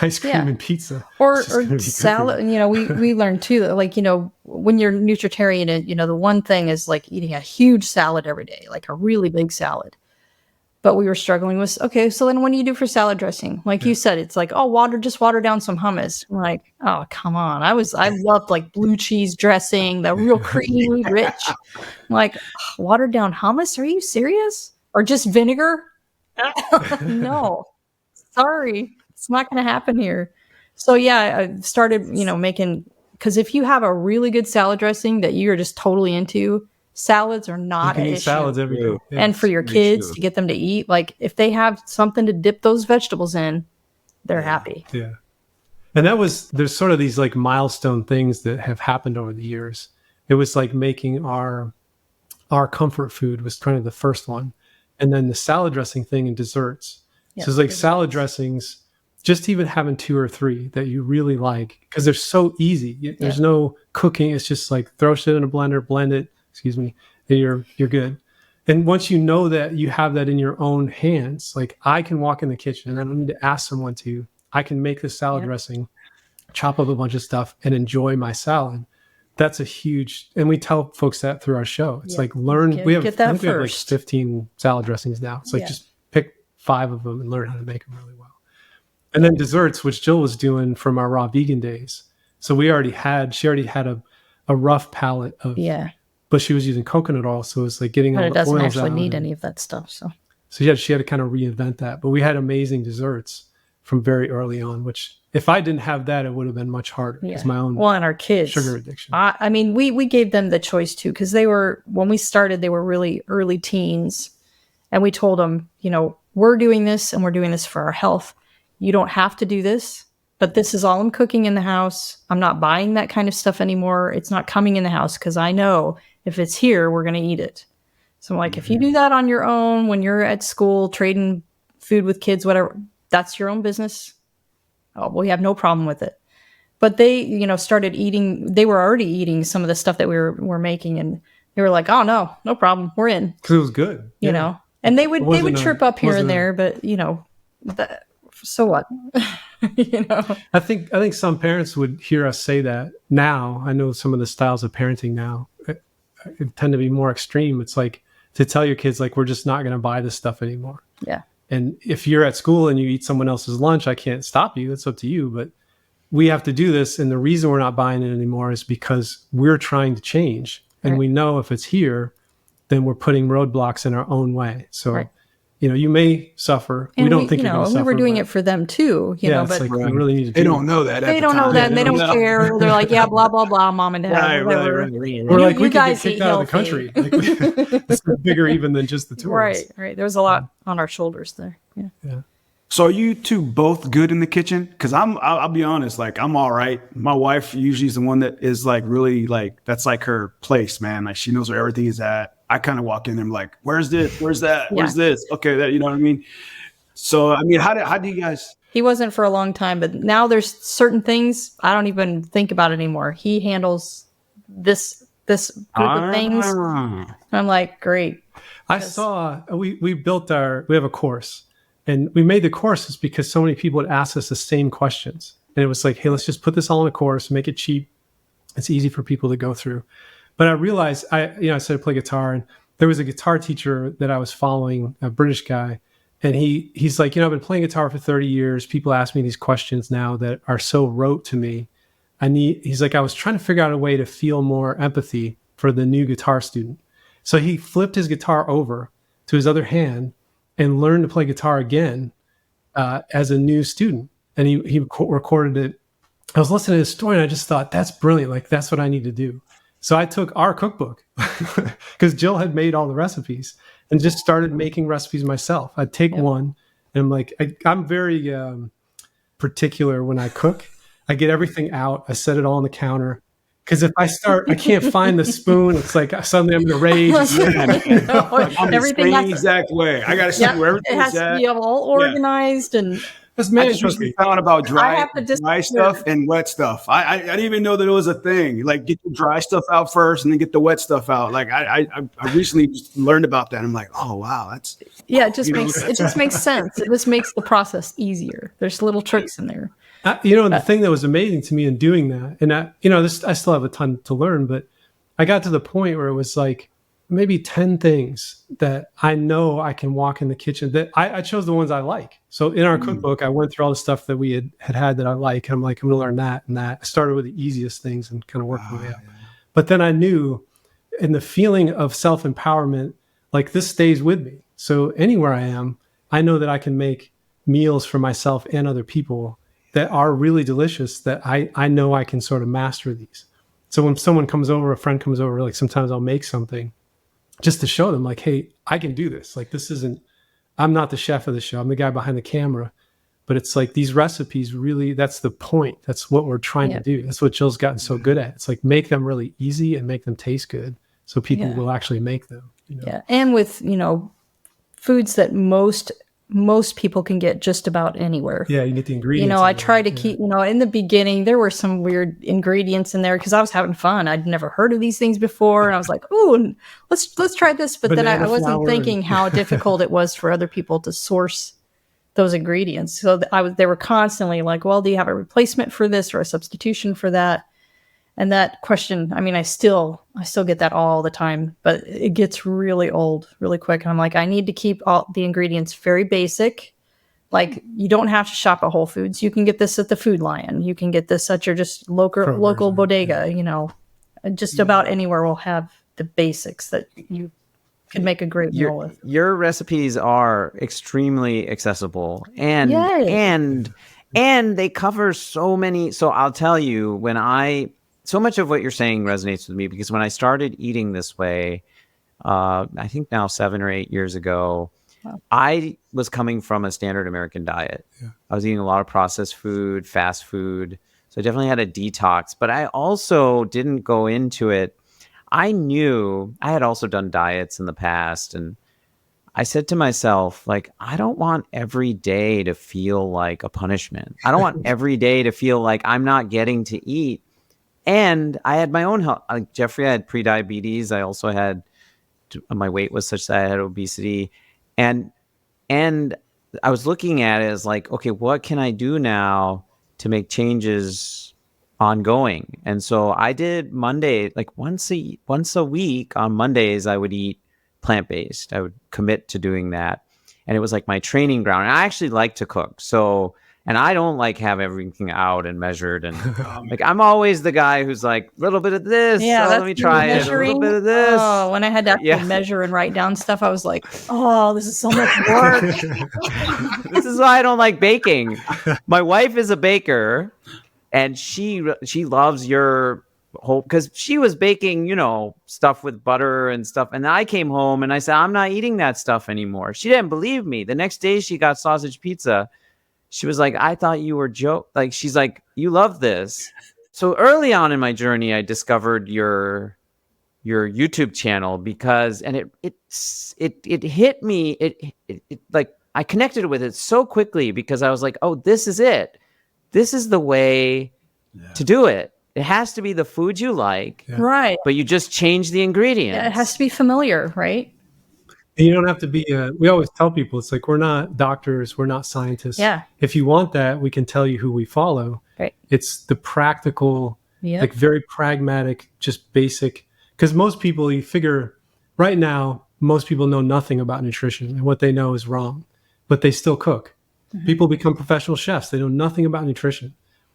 ice cream Yeah. and pizza. Or It's just gonna be good for salad. We learned too that, like, when you're nutritarian, the one thing is like eating a huge salad every day, like a really big salad. But we were struggling with, okay, so then what do you do for salad dressing? Like you said, it's like, just water down some hummus. I'm like, oh, come on. I loved like blue cheese dressing, the real creamy, rich. I'm like, watered down hummus? Are you serious? Or just vinegar? No, sorry. It's not going to happen here. So yeah, I started, making, because if you have a really good salad dressing that you're just totally into, salads are you not can an eat issue. salads every day. Yeah. And for your kids to get them to eat, like if they have something to dip those vegetables in, they're happy. Yeah. And there's sort of these like milestone things that have happened over the years. It was like making our comfort food was kind of the first one. And then the salad dressing thing and desserts. Yeah, So it's like desserts. salad dressings, just even having 2 or 3 that you really like, because they're so easy. There's no cooking. It's just like throw shit in a blender, blend it, and you're good. And once you know that you have that in your own hands, like I can walk in the kitchen and I don't need to ask someone to. I can make the salad dressing, chop up a bunch of stuff, and enjoy my salad. That's a huge, and we tell folks that through our show. It's like learn. We have like 15 salad dressings now. It's like just pick 5 of them and learn how to make them really well. And then desserts, which Jill was doing from our raw vegan days. So she already had a rough palette of, but she was using coconut oil. So it's like getting all the oils out. But it doesn't actually need any of that stuff. So she had to kind of reinvent that. But we had amazing desserts from very early on, which if I didn't have that, it would have been much harder. It's my own and our kids, sugar addiction. I mean, we gave them the choice too, because when we started, they were really early teens. And we told them, we're doing this and we're doing this for our health. You don't have to do this, but this is all I'm cooking in the house. I'm not buying that kind of stuff anymore. It's not coming in the house because I know if it's here, we're going to eat it. So I'm like, if you do that on your own, when you're at school, trading food with kids, whatever, that's your own business. Oh, we have no problem with it. But they, started eating. They were already eating some of the stuff that we were making, and they were like, "Oh no problem, we're in." Because it was good, you know. And they would chirp up here and there, but so what? I think some parents would hear us say that now. I know some of the styles of parenting now tend to be more extreme. It's like to tell your kids, like, we're just not going to buy this stuff anymore. Yeah. And if you're at school and you eat someone else's lunch, I can't stop you. It's up to you. But we have to do this. And the reason we're not buying it anymore is because we're trying to change. And we know if it's here, then we're putting roadblocks in our own way. So, you may suffer. And we don't think you're going to suffer. We were doing it for them too, but it's like we really need to they don't know that. They don't know that. And they don't care. They're like, yeah, blah, blah, blah, mom and dad. Right. We're like, we could get kicked out of the country. Like, it's bigger even than just the tourists. Right. There's a lot on our shoulders there. Yeah. So are you two both good in the kitchen? Because I'll be honest, like, I'm all right. My wife usually is the one that is like really like, that's like her place, man. Like, she knows where everything is at. I kind of walk in and I'm like, where's this? Where's that? Where's this? Okay, that, you know what I mean? So, I mean, how do you guys? He wasn't for a long time, but now there's certain things I don't even think about anymore. He handles this group of things. I'm like, great. I saw, we have a course. And we made the courses because so many people would ask us the same questions. And it was like, hey, let's just put this all in a course, make it cheap. It's easy for people to go through. But I realized, I started to play guitar, and there was a guitar teacher that I was following, a British guy. And he's like, I've been playing guitar for 30 years. People ask me these questions now that are so rote to me. He's like, I was trying to figure out a way to feel more empathy for the new guitar student. So he flipped his guitar over to his other hand and learned to play guitar again as a new student. And he recorded it. I was listening to his story and I just thought, that's brilliant. Like, that's what I need to do. So I took our cookbook because Jill had made all the recipes and just started making recipes myself. I'd take one and I'm like, I'm very particular when I cook. I get everything out. I set it all on the counter. Because if I start, I can't find the spoon. It's like suddenly I'm in a rage. I'm everything the exact way. I got to see where everything is at. It has to be all organized and. I just found about dry stuff and wet stuff. I didn't even know that it was a thing. Like, get the dry stuff out first and then get the wet stuff out. Like, I recently just learned about that. I'm like, oh wow, that's it just makes sense. It just makes the process easier. There's little tricks in there. The thing that was amazing to me in doing that, and I still have a ton to learn, but I got to the point where it was like maybe 10 things that I know I can walk in the kitchen that I chose the ones I like. So in our cookbook, I went through all the stuff that we had that I like. And I'm like, I'm going to learn that and that. I started with the easiest things and kind of worked my way up. But then I knew in the feeling of self-empowerment, like, this stays with me. So anywhere I am, I know that I can make meals for myself and other people that are really delicious, that I know I can sort of master these. So when someone comes over, a friend comes over, like, sometimes I'll make something just to show them, like, hey, I can do this. Like, I'm not the chef of the show. I'm the guy behind the camera. But it's like these recipes really, that's the point. That's what we're trying to do. That's what Jill's gotten so good at. It's like, make them really easy and make them taste good so people will actually make them. Yeah. And with, foods that most most people can get just about anywhere. Yeah, you can get the ingredients. You know, I in there. try to keep, you know, in the beginning, there were some weird ingredients in there because I was having fun. I'd never heard of these things before. And I was like, ooh, let's try this. But then I Banana wasn't flour thinking how difficult it was for other people to source those ingredients. So they were constantly like, well, do you have a replacement for this or a substitution for that? And that question, I mean, I still get that all the time, but it gets really old really quick. And I'm like, I need to keep all the ingredients very basic. Like, you don't have to shop at Whole Foods. You can get this at the Food Lion. You can get this at your just local bodega. You know, just about anywhere will have the basics that you could make a great meal with. Your recipes are extremely accessible, and they cover so many. So I'll tell you, so much of what you're saying resonates with me, because when I started eating this way, I think now 7 or 8 years ago, wow. I was coming from a standard American diet. Yeah. I was eating a lot of processed food, fast food. So I definitely had a detox, but I also didn't go into it. I knew I had also done diets in the past, and I said to myself, like, I don't want every day to feel like a punishment. I don't want every day to feel like I'm not getting to eat. And I had my own health. Like Jeffrey, I had prediabetes. I also had, my weight was such that I had obesity. And I was looking at it as like, okay, what can I do now to make changes ongoing? And so I did Monday, like once a week on Mondays, I would eat plant-based. I would commit to doing that. And it was like my training ground. And I actually like to cook. So, and I don't like have everything out and measured. And like, I'm always the guy who's like, a little bit of this. Yeah, let me try it. A little bit of this. Oh, when I had to actually measure and write down stuff, I was like, oh, this is so much work. This is why I don't like baking. My wife is a baker, and she loves your whole, because she was baking, you know, stuff with butter and stuff. And then I came home and I said, I'm not eating that stuff anymore. She didn't believe me. The next day she got sausage pizza. She was like, I thought you were like, she's like, you love this. So early on in my journey, I discovered your YouTube channel because, and it hit me. It like, I connected with it so quickly because I was like, oh, this is it. This is the way to do it. It has to be the food you like. Yeah. Right. But you just change the ingredients. Yeah, it has to be familiar, right? And you don't have to be, we always tell people, it's like, we're not doctors, we're not scientists. Yeah. If you want that, we can tell you who we follow. Right. It's the practical, like very pragmatic, just basic. Because most people, you figure right now, most people know nothing about nutrition, and what they know is wrong, but they still cook. Mm-hmm. People become professional chefs. They know nothing about nutrition.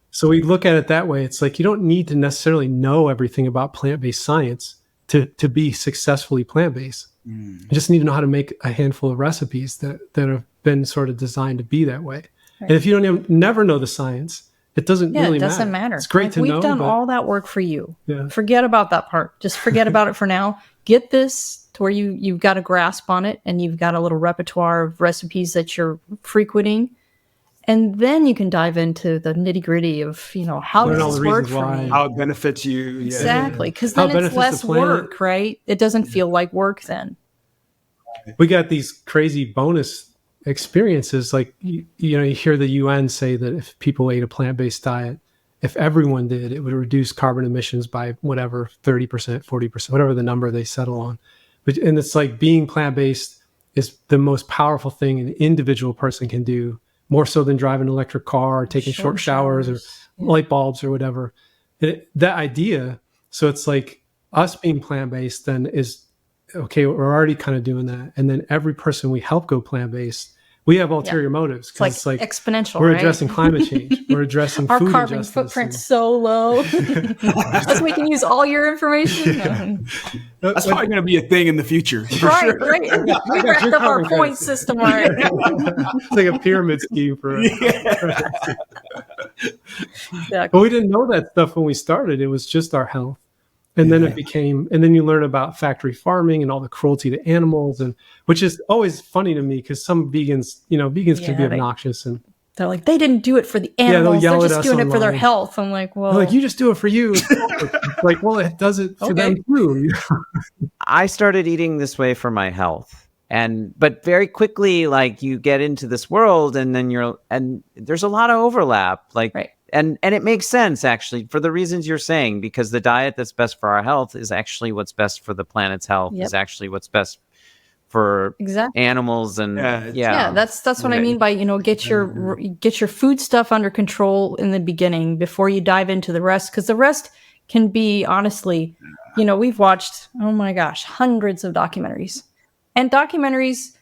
So we look at it that way. It's like, you don't need to necessarily know everything about plant-based science to be successfully plant-based. You just need to know how to make a handful of recipes that have been sort of designed to be that way. Right. And if you don't never know the science, it doesn't really matter. It doesn't matter. It's great to know. We've done all that work for you. Yeah. Forget about that part. Just forget about it for now. Get this to where you've got a grasp on it, and you've got a little repertoire of recipes that you're frequenting. And then you can dive into the nitty gritty of, you know, how does this work for me? How it benefits you. Exactly. Because then it's less work, right? It doesn't feel like work then. We got these crazy bonus experiences. Like, you know, you hear the UN say that if people ate a plant-based diet, if everyone did, it would reduce carbon emissions by whatever, 30%, 40%, whatever the number they settle on. And it's like, being plant-based is the most powerful thing an individual person can do, more so than driving an electric car or taking short showers or light bulbs or whatever. That idea, so it's like, us being plant-based then is, okay, we're already kind of doing that. And then every person we help go plant-based, we have ulterior motives. It's like exponential, we're right? addressing climate change. We're addressing our food carbon footprint's so low. Plus, we can use all your information. That's probably going to be a thing in the future. Right. We wrapped up our point system right. It's like a pyramid scheme for Exactly. But we didn't know that stuff when we started. It was just our health. And then it became, and then you learn about factory farming and all the cruelty to animals, and which is always funny to me, because some vegans, you know, can be obnoxious, and they're like, they didn't do it for the animals. They're just doing it for their health. I'm like, well, they're like, you just do it for you. It's like, well, it does it for them too. I started eating this way for my health. But very quickly, like, you get into this world, and then and there's a lot of overlap, like, Right. and it makes sense, actually, for the reasons you're saying, because the diet that's best for our health is actually what's best for the planet's health, Yep. is actually what's best for Exactly. animals. And Yeah, that's what I mean by, get your food stuff under control in the beginning before you dive into the rest, because the rest can be, honestly, we've watched, oh my gosh, hundreds of documentaries. And documentaries,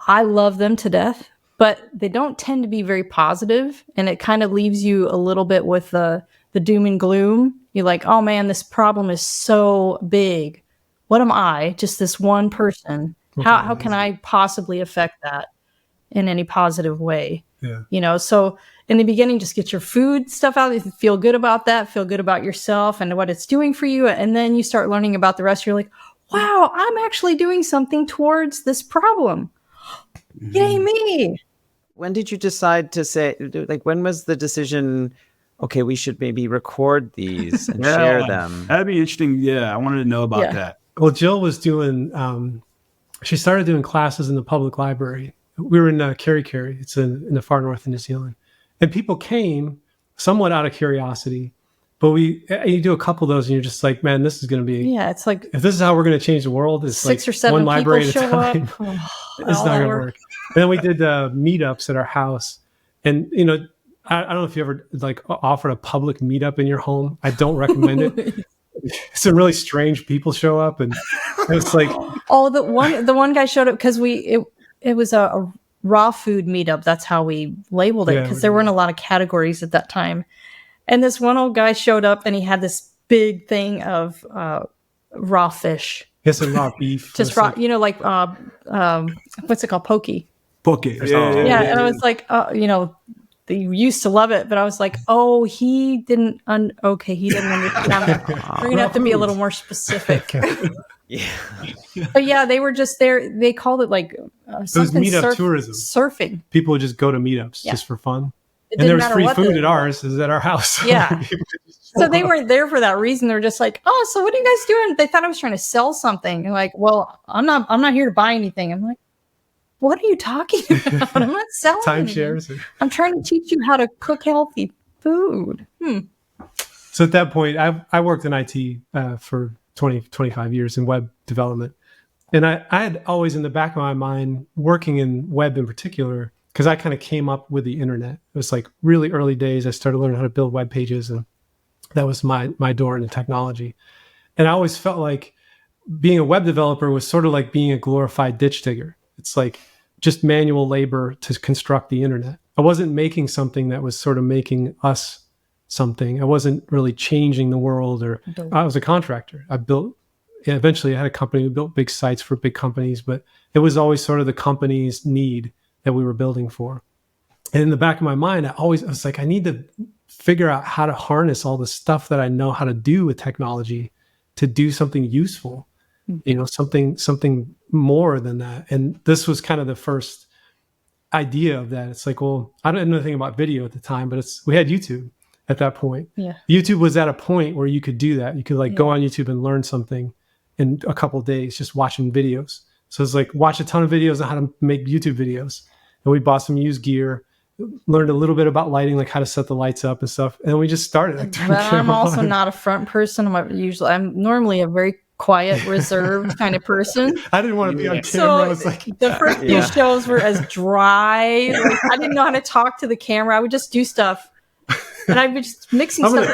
I love them to death, but they don't tend to be very positive, and it kind of leaves you a little bit with the doom and gloom. You're like, oh man, this problem is so big. What am I? Just this one person. How can I possibly affect that in any positive way? Yeah. So in the beginning, just get your food stuff out. Feel good about that. Feel good about yourself and what it's doing for you. And then you start learning about the rest. You're like, wow, I'm actually doing something towards this problem. Yay me. When did you decide to say, like, when was the decision, okay, we should maybe record these and share them? That'd be interesting. Yeah, I wanted to know about that. Well, Jill was doing, she started doing classes in the public library. We were in Kerry. It's in the far north of New Zealand. And people came somewhat out of curiosity. But you do a couple of those and you're just like, man, this is going to be, it's like, if this is how we're going to change the world, it's 6 like or 7 one library people at a show time. up. It's not going to work. And then we did meetups at our house. And, I don't know if you ever like offered a public meetup in your home. I don't recommend it. Some really strange people show up, and it's like, the one guy showed up because it was a raw food meetup. That's how we labeled it, because there weren't a lot of categories at that time. And this one old guy showed up, and he had this big thing of raw fish. Yes, and raw beef. Just raw, like what's it called? Poke. Yeah, and I was like, they used to love it, but I was like, oh, he didn't understand. We're gonna have to be a little more specific. Yeah. But yeah, they were just there. They called it like something meetup tourism. Surfing. People would just go to meetups just for fun. And there was free food at ours. Is at our house. Yeah. So they weren't there for that reason. They're just like, oh, so what are you guys doing? They thought I was trying to sell something. And like, well, I'm not here to buy anything. I'm like, what are you talking about? I'm not selling timeshares. I'm trying to teach you how to cook healthy food. So at that point, I worked in IT for 25 years in web development. And I had always in the back of my mind, working in web in particular, because I kind of came up with the internet. It was like really early days. I started learning how to build web pages, and that was my door into technology. And I always felt like being a web developer was sort of like being a glorified ditch digger. It's like just manual labor to construct the internet. I wasn't making something that was sort of making us something. I wasn't really changing the world, or I was a contractor. Eventually I had a company who built big sites for big companies, but it was always sort of the company's need that we were building for. And in the back of my mind, I was like, I need to figure out how to harness all the stuff that I know how to do with technology to do something useful, something more than that. And this was kind of the first idea of that. It's like, well, I didn't know anything about video at the time, but we had YouTube at that point. Yeah. YouTube was at a point where you could do that. You could go on YouTube and learn something in a couple of days, just watching videos. So it's like, watch a ton of videos on how to make YouTube videos. And we bought some used gear, learned a little bit about lighting, like how to set the lights up and stuff. And we just started. But I'm also not a front person. I'm normally a very quiet, reserved kind of person. I didn't want to be on camera. So I was like, the first few shows were as dry. Like, I didn't know how to talk to the camera. I would just do stuff. And I'd be just mixing stuff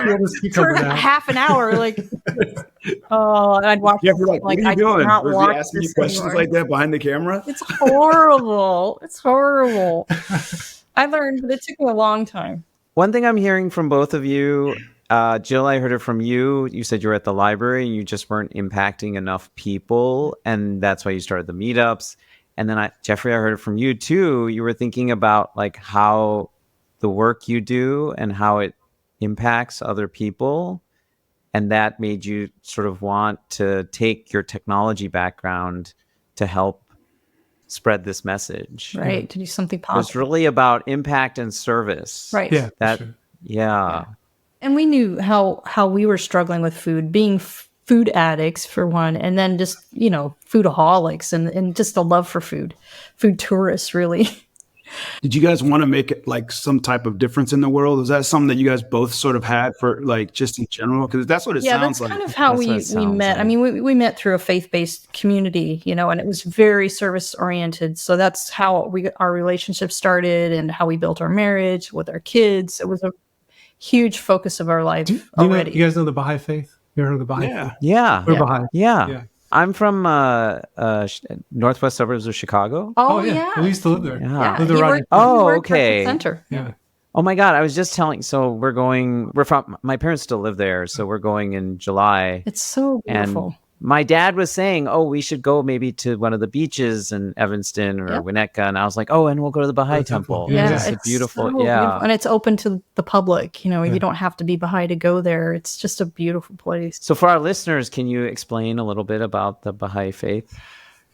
for half an hour. Like, and I'd watch. Yeah, like, what are you doing? Was he asking you questions anymore. like that behind the camera? It's horrible. It's horrible. I learned, but it took me a long time. One thing I'm hearing from both of you, Jill, I heard it from you. You said you were at the library and you just weren't impacting enough people, and that's why you started the meetups. And then Jeffrey, I heard it from you too. You were thinking about like how the work you do and how it impacts other people. And that made you sort of want to take your technology background to help spread this message. Right. To do something positive. It's really about impact and service. Right. Yeah. That, sure. Yeah. And we knew how we were struggling with food, being food addicts for one, and then just, foodaholics and just a love for food tourists, really. Did you guys want to make it like some type of difference in the world? Is that something that you guys both sort of had for like just in general? Because that's what it sounds that's like. kind of how we met. like. I mean, we met through a faith-based community, and it was very service-oriented. So that's how our relationship started and how we built our marriage with our kids. It was a huge focus of our life already. You guys know the Baha'i faith? You ever heard of the Baha'i Yeah. faith? Yeah. We're Baha'i. Yeah. Yeah. I'm from northwest suburbs of Chicago. Oh, yeah. We used to live there. Yeah. Lived You around worked- here. Oh, you worked at the okay. center. Yeah. Oh my God. I was just telling, so we're from, my parents still live there. So we're going in July. It's so beautiful. And my dad was saying, oh, we should go maybe to one of the beaches in Evanston or Yep. Winnetka. And I was like, oh, and we'll go to the Baha'i temple. Yeah, It's a beautiful, so beautiful. And it's open to the public. You don't have to be Baha'i to go there. It's just a beautiful place. So for our listeners, can you explain a little bit about the Baha'i faith?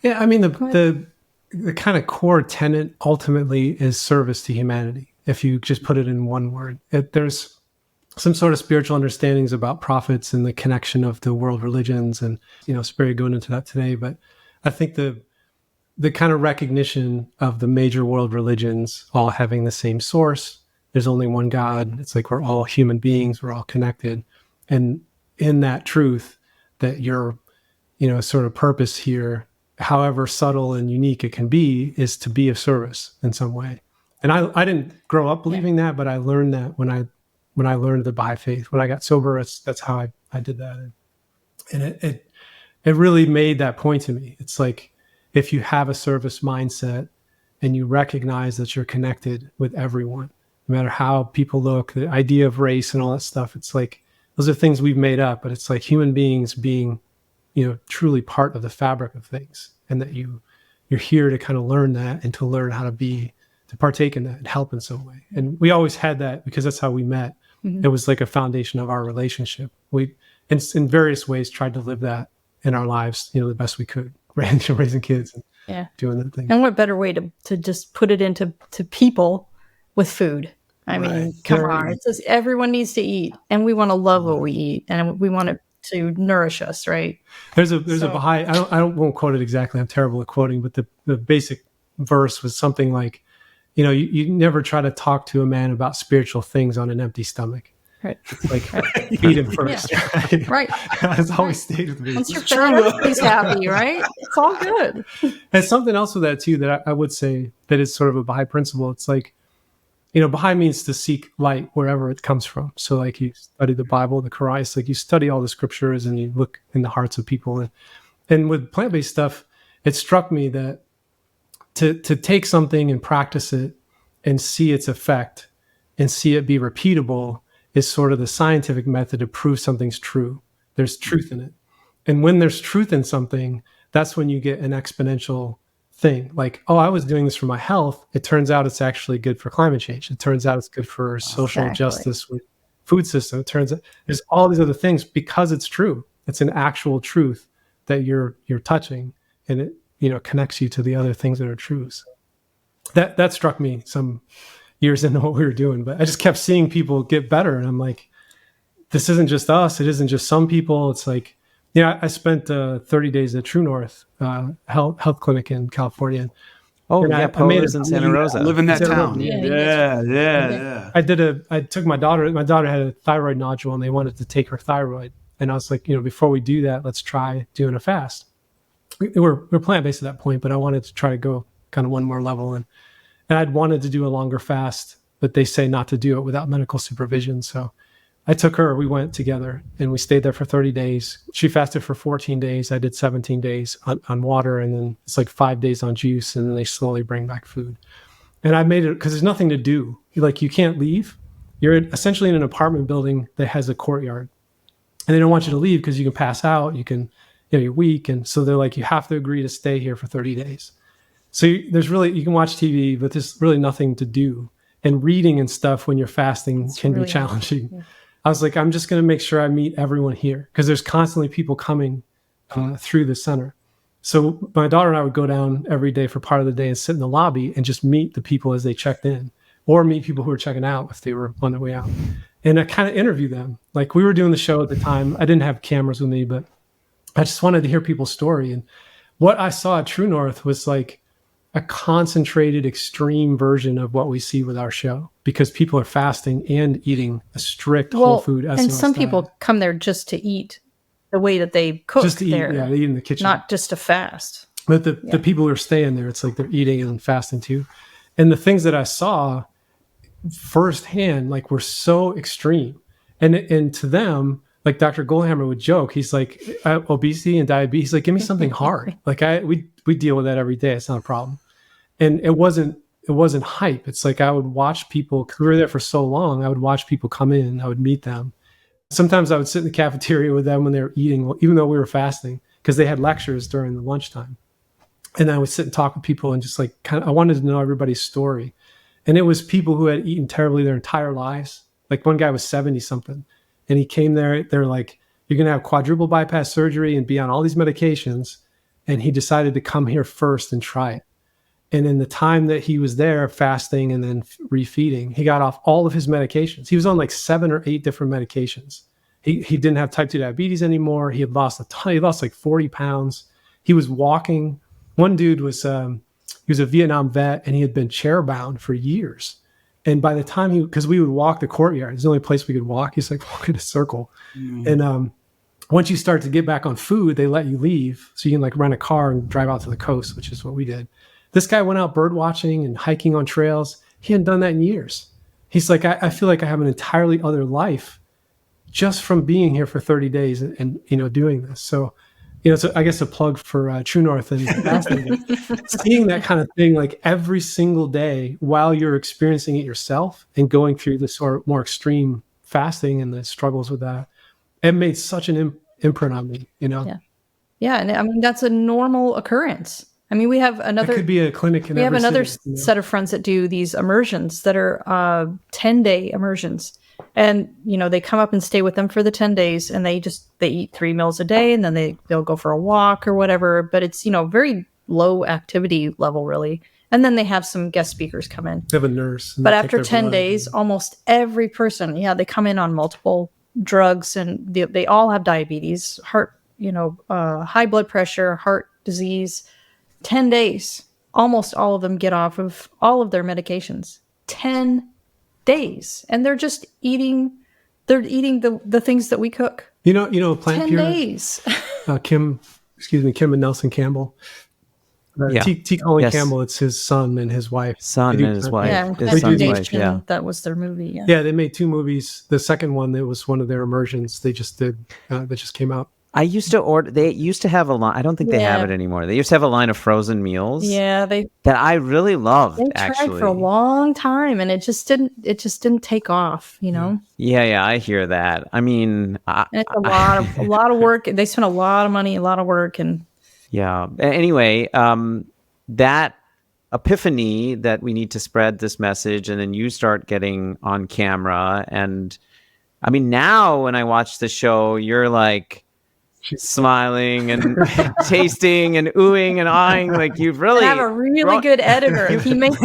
Yeah, I mean the kind of core tenet ultimately is service to humanity. If you just put it in one word, there's some sort of spiritual understandings about prophets and the connection of the world religions, and spirit going into that today. But I think the kind of recognition of the major world religions all having the same source. There's only one God. It's like we're all human beings. We're all connected, and in that truth, that your sort of purpose here, however subtle and unique it can be, is to be of service in some way. And I didn't grow up believing that, but I learned that when I learned the Baha'i faith. When I got sober, that's how I did that. And it really made that point to me. It's like, if you have a service mindset and you recognize that you're connected with everyone, no matter how people look, the idea of race and all that stuff, it's like, those are things we've made up, but it's like human beings being truly part of the fabric of things, and that you're here to kind of learn that and to learn how to partake in that and help in some way. And we always had that because that's how we met. Mm-hmm. It was like a foundation of our relationship. We, in various ways, tried to live that in our lives, the best we could, raising kids and doing that thing. And what better way to just put it into people with food? I mean, come on. It's just, everyone needs to eat, and we want to love what we eat, and we want it to nourish us, right? There's a Baha'i, I won't quote it exactly. I'm terrible at quoting, but the basic verse was something like, you never try to talk to a man about spiritual things on an empty stomach. Right. It's like, feed him first. Yeah. Right. It's always stayed with me. Once you're fed, everybody's happy, right? It's all good. And something else with that too, that I would say that is sort of a Baha'i principle. It's like, Baha'i means to seek light wherever it comes from. So like, you study the Bible, the Quran, it's like you study all the scriptures and you look in the hearts of people. And with plant-based stuff, it struck me that to take something and practice it and see its effect and see it be repeatable is sort of the scientific method to prove something's true. There's truth in it. And when there's truth in something, that's when you get an exponential thing. Like, oh, I was doing this for my health. It turns out it's actually good for climate change. It turns out it's good for social justice with food system. It turns out there's all these other things because it's true. It's an actual truth that you're touching, and it connects you to the other things that are true. So that struck me some years into what we were doing, but I just kept seeing people get better, and I'm like, this isn't just us. It isn't just some people. It's like, I spent 30 days at True North health clinic in California. Oh, yeah, Poe lives in Santa Rosa. I live in that town. Yeah. I took my daughter had a thyroid nodule, and they wanted to take her thyroid. And I was like, before we do that, let's try doing a fast. We're plant-based at that point, but I wanted to try to go kind of one more level. And I'd wanted to do a longer fast, but they say not to do it without medical supervision. So I took her, we went together, and we stayed there for 30 days. She fasted for 14 days. I did 17 days on water, and then it's like 5 days on juice, and then they slowly bring back food. And I made it because there's nothing to do. Like, you can't leave. You're essentially in an apartment building that has a courtyard, and they don't want you to leave because you can pass out. You can, you're weak. And so they're like, you have to agree to stay here for 30 days. So you can watch TV, but there's really nothing to do. And reading and stuff when you're fasting can be challenging. Yeah. I was like, I'm just going to make sure I meet everyone here, because there's constantly people coming through the center. So my daughter and I would go down every day for part of the day and sit in the lobby and just meet the people as they checked in, or meet people who were checking out if they were on their way out. And I kind of interview them. Like, we were doing the show at the time. I didn't have cameras with me, but I just wanted to hear people's story. And what I saw at True North was like a concentrated, extreme version of what we see with our show, because people are fasting and eating a strict whole food SOS and some diet. people come there just to eat the way that they cook Just to eat, there. yeah, they eat in the kitchen. Not just to fast. But the people who are staying there, it's like they're eating and fasting too. And the things that I saw firsthand, like, were so extreme. And to them, like Dr. Goldhammer would joke, he's like, obesity and diabetes, he's like, give me something hard. Like we deal with that every day. It's not a problem. And it wasn't hype. It's like I would watch people, because we were there for so long, I would watch people come in, I would meet them. Sometimes I would sit in the cafeteria with them when they were eating, even though we were fasting, because they had lectures during the lunchtime. And I would sit and talk with people and just like I wanted to know everybody's story. And it was people who had eaten terribly their entire lives. Like one guy was 70 something and he came there. They're like, you're going to have quadruple bypass surgery and be on all these medications. And he decided to come here first and try it. And in the time that he was there fasting and then refeeding, he got off all of his medications. He was on like 7 or 8 different medications. He didn't have type 2 diabetes anymore. He had lost a ton. He lost like 40 pounds. He was walking. One dude was, he was a Vietnam vet and he had been chair bound for years. And by the time because we would walk the courtyard, it's the only place we could walk. He's like, walk in a circle. And once you start to get back on food, they let you leave. So you can like rent a car and drive out to the coast, which is what we did. This guy went out bird watching and hiking on trails. He hadn't done that in years. He's like, I feel like I have an entirely other life just from being here for 30 days and doing this. So, so I guess a plug for True North and fasting. Seeing that kind of thing like every single day while you're experiencing it yourself and going through the sort of more extreme fasting and the struggles with that, it made such an imprint on me, Yeah, and I mean that's a normal occurrence. I mean, we have another. It could be a clinic in we have every another city, set of friends that do these immersions that are 10-day immersions, and they come up and stay with them for the 10 days, and they eat 3 meals a day, and then they'll go for a walk or whatever. But it's very low activity level, really. And then they have some guest speakers come in. They have a nurse. But after 10 days, almost every person, they come in on multiple drugs, and they all have diabetes, heart, high blood pressure, heart disease. 10 days, almost all of them get off of all of their medications. 10 days. And they're just eating, the things that we cook. Plant 10 Pure, days. Kim and Nelson Campbell. T. Colin Campbell, it's his son and his wife. Yeah, his son's wife, yeah. That was their movie. Yeah, they made 2 movies. The second one, that was one of their immersions they just did, that just came out. I used to order. They used to have a line. I don't think they have it anymore. They used to have a line of frozen meals. Yeah, that I really loved. They tried for a long time, and it just didn't take off. Yeah, I hear that. I mean, and it's a lot of work. They spent a lot of money, a lot of work, and yeah. Anyway, that epiphany that we need to spread this message, and then you start getting on camera, and I mean, now when I watch the show, you're like smiling and tasting and oohing and eyeing, like you've really. I have a really good editor. He makes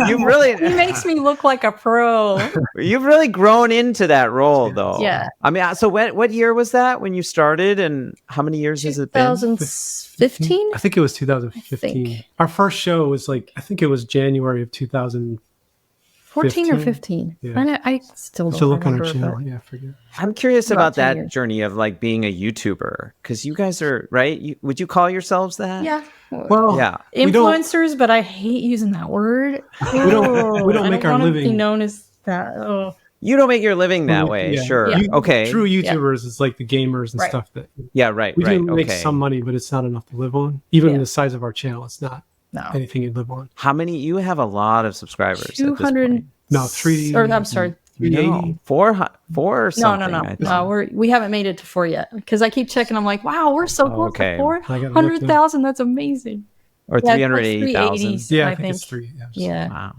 me look like a pro. You've really grown into that role, though. Yeah. I mean, so what year was that when you started, and how many years has it been? 2015. I think it was 2015. Our first show was I think it was January of 2014 or 15. Yeah. I still don't look remember. On our channel. Yeah, I forget. I'm curious about that journey of being a YouTuber, because you guys are right. Would you call yourselves that? Yeah. Well, yeah, influencers, but I hate using that word. We don't make our living. Be known as that. Oh. You don't make your living that way. Yeah. Sure. Yeah. Okay. True YouTubers is like the gamers and stuff that. Yeah. Right. We do make some money, but it's not enough to live on. Even the size of our channel, it's not anything you'd live on. How many? You have a lot of subscribers. 200. No, 3. Or I'm sorry. 380. 4 or something. No. We haven't made it to 4 yet, because I keep checking. I'm like, wow, we're so close to 400,000. That's amazing. Or 380,000. Yeah, I think it's 3. Yeah. Wow.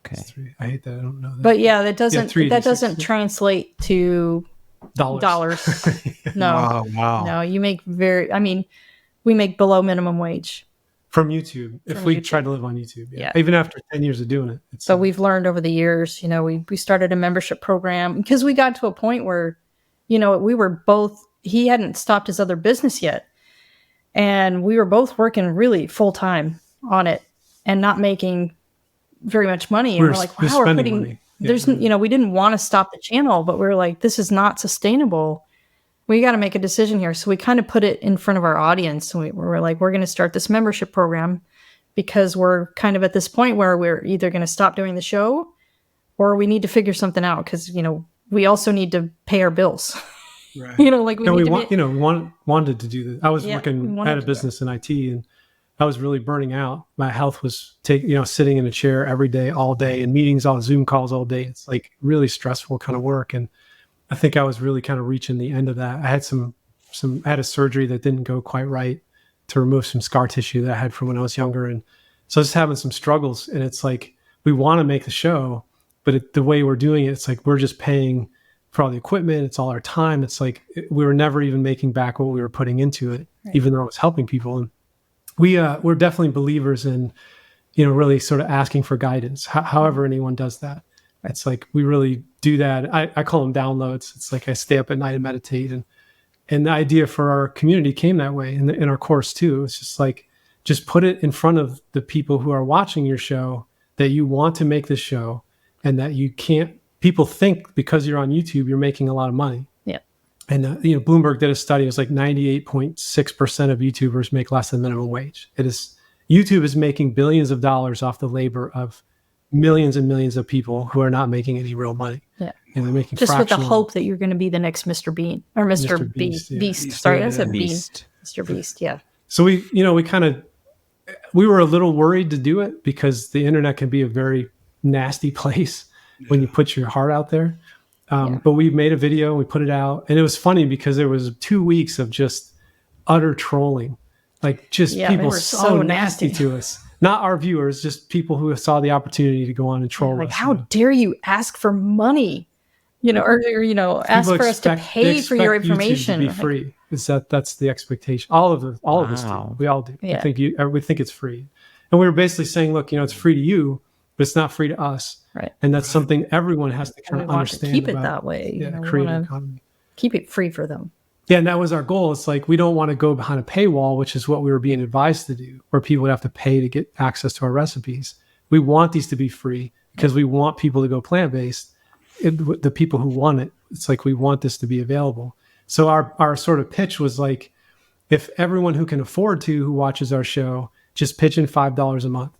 Okay. 3. I hate that. I don't know that. But yeah, that doesn't translate to dollars. No. Wow. No, you make we make below minimum wage. From YouTube, if we try to live on YouTube. Yeah. Even after 10 years of doing it. So we've learned over the years, we started a membership program because we got to a point where, we were both, he hadn't stopped his other business yet. And we were both working really full time on it and not making very much money. And we're like, wow, we're spending putting, money. there's, we didn't want to stop the channel, but we were like, this is not sustainable. We got to make a decision here. So we kind of put it in front of our audience. We were like, we're going to start this membership program because we're kind of at this point where we're either going to stop doing the show or we need to figure something out because, we also need to pay our bills. Right. Wanted to do this. I was working at a business in IT, and I was really burning out. My health was sitting in a chair every day, all day, and meetings on Zoom calls all day. It's like really stressful kind of work. And I think I was really kind of reaching the end of that. I had I had a surgery that didn't go quite right to remove some scar tissue that I had from when I was younger. And so I was having some struggles, and it's like, we want to make the show, but the way we're doing it, it's like, we're just paying for all the equipment. It's all our time. It's like, we were never even making back what we were putting into it, right, even though it was helping people. And we're definitely believers in, really sort of asking for guidance, however anyone does that. It's like, we really do that. I call them downloads. It's like I stay up at night and meditate. And the idea for our community came that way in our course too. It's just like, just put it in front of the people who are watching your show that you want to make this show, and that you can't, people think because you're on YouTube, you're making a lot of money. Yeah. And, Bloomberg did a study. It was like 98.6% of YouTubers make less than minimum wage. YouTube is making billions of dollars off the labor of millions and millions of people who are not making any real money. Yeah. And they're making just with the hope that you're going to be the next Mr. Bean or Mr. Beast. Beast. Sorry, I said Beast. Bean. Mr. Beast. Yeah. So we were a little worried to do it because the internet can be a very nasty place when you put your heart out there. But we made a video and we put it out, and it was funny because there was 2 weeks of just utter trolling, like just people so nasty to us, not our viewers, just people who saw the opportunity to go on and troll us. Like, how dare you ask for money, or ask for us to pay for your information. YouTube to be free. That's the expectation. All of us do. We all do. Yeah. We think it's free. And we were basically saying, look, it's free to you, but it's not free to us. Right. And that's something everyone has to kind of understand. Keep it that way. Create an economy. Keep it free for them. Yeah, and that was our goal. It's like, we don't want to go behind a paywall, which is what we were being advised to do, where people would have to pay to get access to our recipes. We want these to be free because we want people to go plant-based. The people who want it, it's like, we want this to be available. So our sort of pitch was like, if everyone who can afford to, who watches our show, just pitch in $5 a month.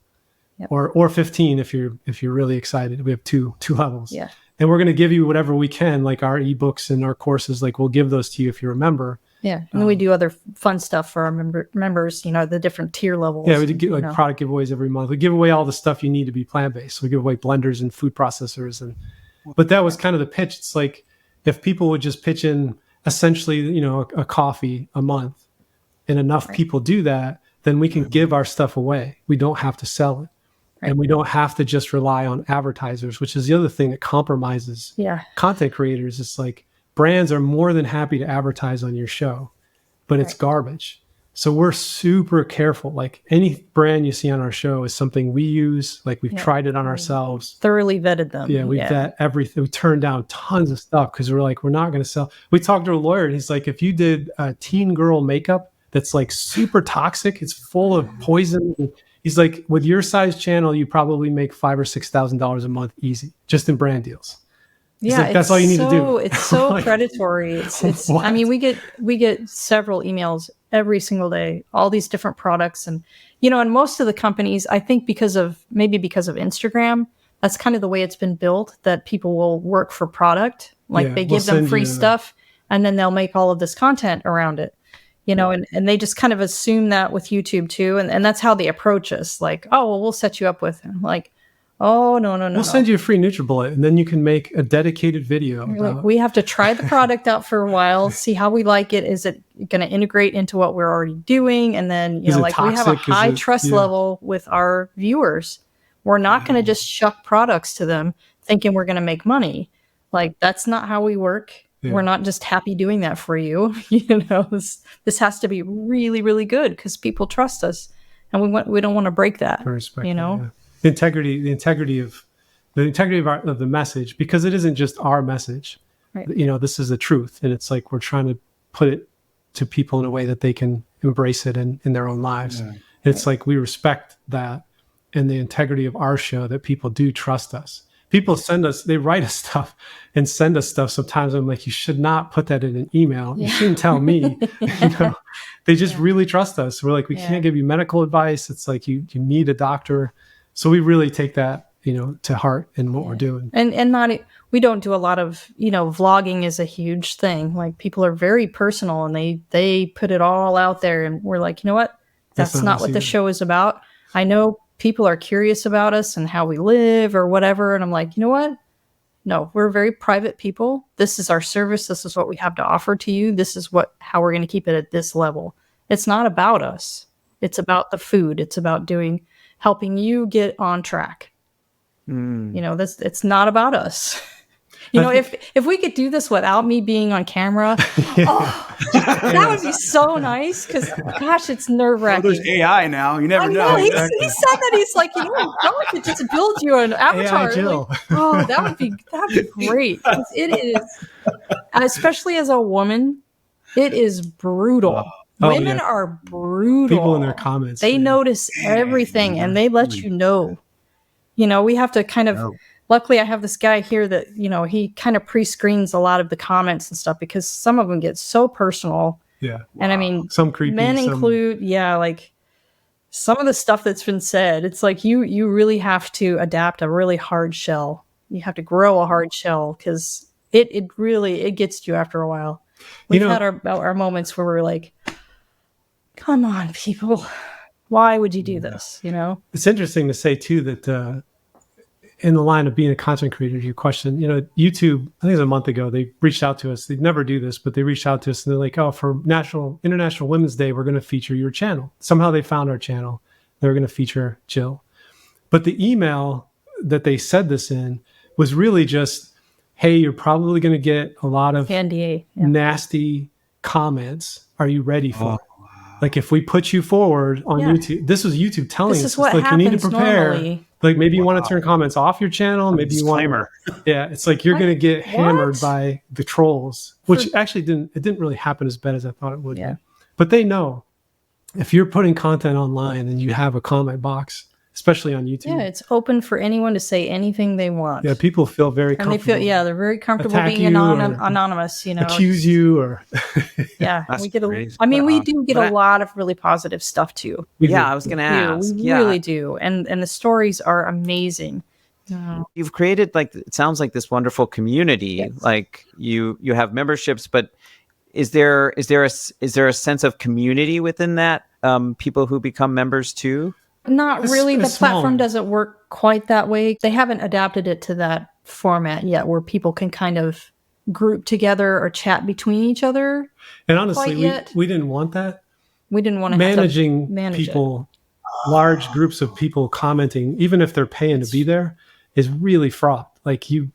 Yep. Or 15 if you're really excited. We have two levels. Yeah. And we're going to give you whatever we can, like our ebooks and our courses. Like, we'll give those to you if you're a member. Yeah. And then we do other fun stuff for our members, the different tier levels. Yeah, we do product giveaways every month. We give away all the stuff you need to be plant-based. So we give away blenders and food processors. But that was kind of the pitch. It's like, if people would just pitch in essentially, a coffee a month, and enough people do that, then we can give our stuff away. We don't have to sell it. Right. And we don't have to just rely on advertisers, which is the other thing that compromises content creators. It's like, brands are more than happy to advertise on your show, but it's garbage. So we're super careful. Like, any brand you see on our show is something we use. Like, we've tried it on ourselves. Thoroughly vetted them. Yeah, we've vet everything. We turned down tons of stuff because we're like, we're not going to sell. We talked to a lawyer, and he's like, if you did teen girl makeup that's like super toxic, it's full of poison. He's like, with your size channel, you probably make $5,000 or $6,000 a month easy, just in brand deals. He's like, that's all you need to do. It's so like, predatory. It's. I mean, we get several emails every single day, all these different products, and and most of the companies, I think because of Instagram, that's kind of the way it's been built, that people will work for product, like they give them free stuff, and then they'll make all of this content around it. And they just kind of assume that with YouTube too. And that's how they approach us. Like, oh, well, we'll set you up with him. Like, oh, no. We'll send you a free NutriBullet, and then you can make a dedicated video. Like, we have to try the product out for a while, see how we like it. Is it going to integrate into what we're already doing? And then, like, toxic? We have a high trust level with our viewers. We're not going to just shuck products to them thinking we're going to make money. Like, that's not how we work. Yeah. We're not just happy doing that for you. This has to be really, really good because people trust us, and we don't want to break that. The integrity of the message, because it isn't just our message. Right. This is the truth, and it's like, we're trying to put it to people in a way that they can embrace it in their own lives. Yeah. It's like we respect that and the integrity of our show, that people do trust us. People they write us stuff and send us stuff. Sometimes I'm like, you should not put that in an email. You shouldn't tell me. They just really trust us. We're like, we can't give you medical advice. It's like you need a doctor. So we really take that, to heart in what we're doing. And we don't do a lot of, vlogging is a huge thing. Like people are very personal and they put it all out there, and we're like, you know what? That's not what the show is about. I know people are curious about us and how we live or whatever. And I'm like, you know what? No, we're very private people. This is our service. This is what we have to offer to you. This is how we're going to keep it at this level. It's not about us. It's about the food. It's about helping you get on track. It's not about us. If we could do this without me being on camera, that would be so nice. Because gosh, it's nerve wracking. There's AI now. You never know. He said that. He's like, God could just build you an avatar. Like, that'd be great. It is, especially as a woman, it is brutal. Women are brutal. People in their comments, they notice everything and they let you know. We have to kind of. Luckily, I have this guy here that, he kind of pre-screens a lot of the comments and stuff because some of them get so personal. Yeah. And I mean, some creepy, men include, like some of the stuff that's been said. It's like you really have to adapt a really hard shell. You have to grow a hard shell because it really gets to you after a while. We've had our moments where we're like, come on, people. Why would you do this? It's interesting to say too that in the line of being a content creator, your question, YouTube, I think it was a month ago, they reached out to us. They never do this, but they reached out to us and they're like, for International Women's Day, we're going to feature your channel. Somehow they found our channel. They're going to feature Jill. But the email that they said this in was really just, hey, you're probably going to get a lot of nasty comments. Are you ready for it? Like if we put you forward on YouTube, this was YouTube telling us, what like, you need to prepare. Normally. Like maybe you want to turn comments off your channel. Maybe you want, it's like you're going to get hammered by the trolls, which actually didn't really happen as bad as I thought it would. Yeah. But they know if you're putting content online and you have a comment box, especially on YouTube. Yeah, it's open for anyone to say anything they want. Yeah, people feel very comfortable. And they're very comfortable being anonymous, accuse you or we get we do get a lot of really positive stuff too. I was going to ask. We really do. And the stories are amazing. You've created it sounds like this wonderful community. Yes. Like you have memberships, but is there a sense of community within that? People who become members too? Not really. The platform doesn't work quite that way. They haven't adapted it to that format yet where people can kind of group together or chat between each other. And honestly, we didn't want that. We didn't want to manage people, large groups of people commenting, even if they're paying to be there, is really fraught. Like you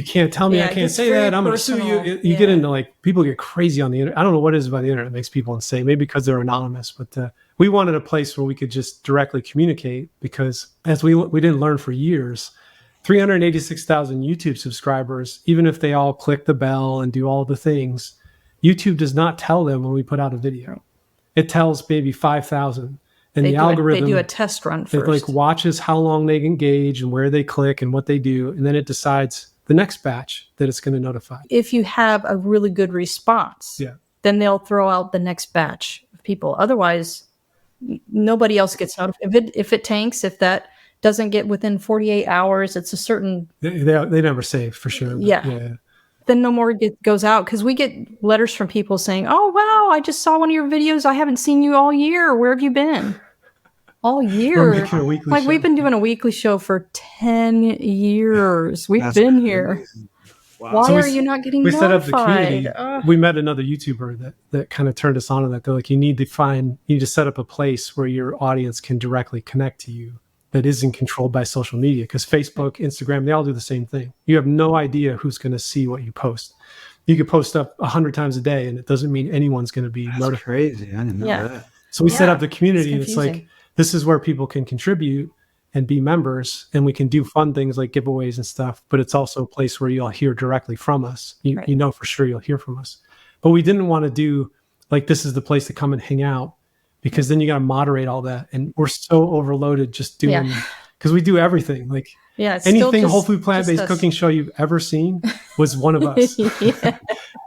can't tell me I can't say that. I'm going to sue you. You get into people get crazy on the internet. I don't know what it is about the internet that makes people insane. Maybe because they're anonymous, but we wanted a place where we could just directly communicate because as we didn't learn for years, 386,000 YouTube subscribers, even if they all click the bell and do all the things, YouTube does not tell them when we put out a video. It tells maybe 5,000. And the algorithm, they do a test run It first. watches how long they engage and where they click and what they do. And then it decides the next batch that it's going to notify. If you have a really good response, then they'll throw out the next batch of people. Otherwise, nobody else gets notified. If it tanks, if that doesn't get within 48 hours, it's a certain... They never save for sure. Yeah. Then no more goes out because we get letters from people saying, oh, wow, I just saw one of your videos. I haven't seen you all year. Where have you been? All year. We've been doing a weekly show for 10 years. We've been here. Wow. Why are you not getting notified? We set up the community. We met another YouTuber that kind of turned us on to that. They're like, you need to set up a place where your audience can directly connect to you that isn't controlled by social media. Because Facebook, Instagram, they all do the same thing. You have no idea who's going to see what you post. You could post up 100 times a day, and it doesn't mean anyone's going to be notified. That's crazy. I didn't know that. So we set up the community, and it's like, this is where people can contribute and be members, and we can do fun things like giveaways and stuff, but it's also a place where you'll hear directly from us. You know for sure you'll hear from us. But we didn't want to do like this is the place to come and hang out, because then you got to moderate all that. And we're so overloaded just doing, because we do everything. Like It's still anything just- whole food plant-based just us. cooking show you've ever seen was one of us. Yeah.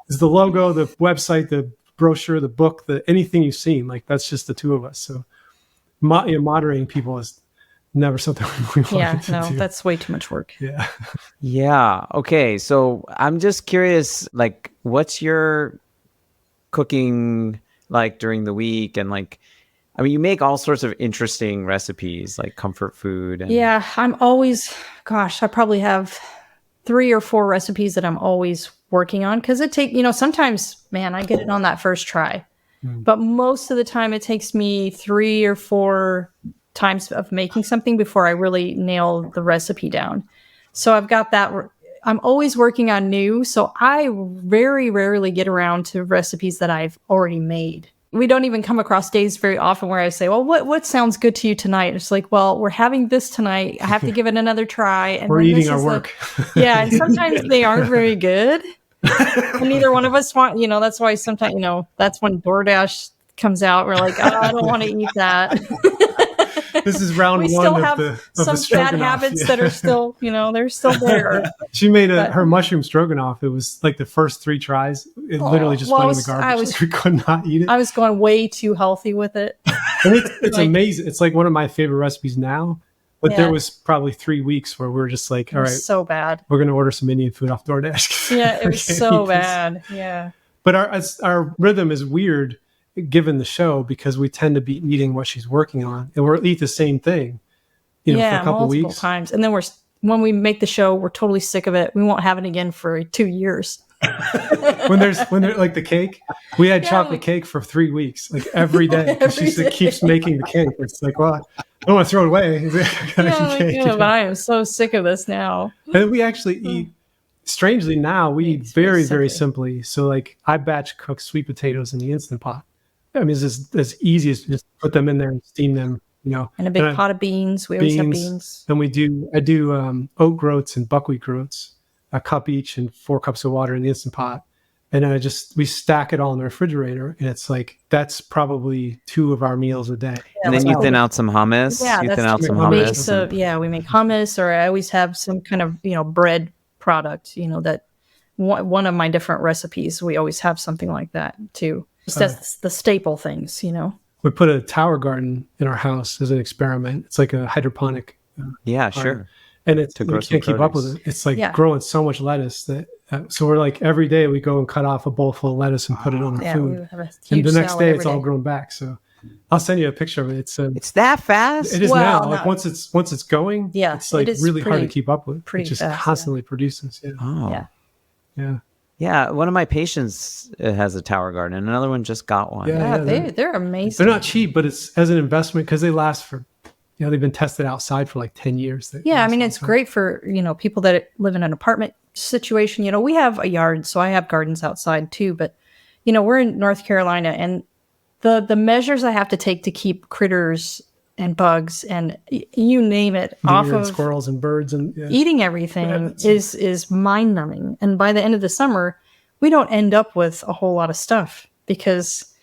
It's the logo, the website, the brochure, the book, anything you've seen. Like that's just the two of us. So moderating people is never something we wanted to do. That's way too much work. Yeah. Yeah. Okay. So I'm just curious, like, what's your cooking like during the week? And like, I mean, you make all sorts of interesting recipes, like comfort food. And... Yeah, I'm always, I probably have 3 or 4 recipes that I'm always working on, because sometimes, man, I get it on that first try. But most of the time it takes me 3 or 4 times of making something before I really nail the recipe down. So I've got that. I'm always working on new. So I very rarely get around to recipes that I've already made. We don't even come across days very often where I say, well, what sounds good to you tonight? It's like, well, we're having this tonight. I have to give it another try. And we're then eating this our is work. And sometimes they aren't very good. And neither one of us want, that's why sometimes, that's when DoorDash comes out. We're like, I don't want to eat that. This is round We one still of have the some bad stroganoff. habits that are still, they're still there. She made her mushroom stroganoff. It was like the first 3 tries. It literally just went in the garbage. We could not eat it. I was going way too healthy with it. And it's amazing. It's like one of my favorite recipes now. But there was probably 3 weeks where we were just like, all right, so bad. We're going to order some Indian food off DoorDash. Yeah, it was so bad. Yeah. But our rhythm is weird given the show, because we tend to be eating what she's working on, and we'll eat the same thing, for a couple weeks. Times. And then when we make the show, we're totally sick of it. We won't have it again for 2 years. when there's like the cake, we had chocolate cake for 3 weeks, like every day. She keeps making the cake. It's like, well, I don't want to throw it away. But I am so sick of this now. And we actually eat, strangely now, we eat very, very simply. So like I batch cook sweet potatoes in the Instant Pot. I mean, it's as easy as just put them in there and steam them, And a big pot of beans. We always have beans. And I do oat groats and buckwheat groats, a cup each and 4 cups of water in the Instant Pot. And we stack it all in the refrigerator. And it's like, that's probably 2 of our meals a day. And then you thin out some hummus. Yeah, you that's thin out some true. hummus. We make hummus, or I always have some kind of, bread product, that one of my different recipes, we always have something like that too. That's the staple things, We put a tower garden in our house as an experiment. It's like a hydroponic. Yeah, garden. sure. And you grow some can't keep up with produce. it. It's like growing so much lettuce that, so we're like every day we go and cut off a bowl full of lettuce and put it on our food. We have a And huge the next salad day every it's all grown back. So I'll send you a picture of it. It's that fast? It is Well, now. Like no. once it's going, it's like it is really hard to pretty- keep up with. pretty It just fast, constantly produces. Yeah. Oh. Yeah. Yeah. Yeah, one of my patients has a tower garden, and another one just got one. Yeah. They're amazing. They're not cheap, but it's as an investment because they last for, they've been tested outside for like 10 years. Yeah, I mean, it's great for, people that live in an apartment situation. We have a yard, so I have gardens outside too. But, we're in North Carolina, and the measures I have to take to keep critters and bugs and you name it off Deer and of squirrels and birds and eating everything is mind numbing. And by the end of the summer, we don't end up with a whole lot of stuff because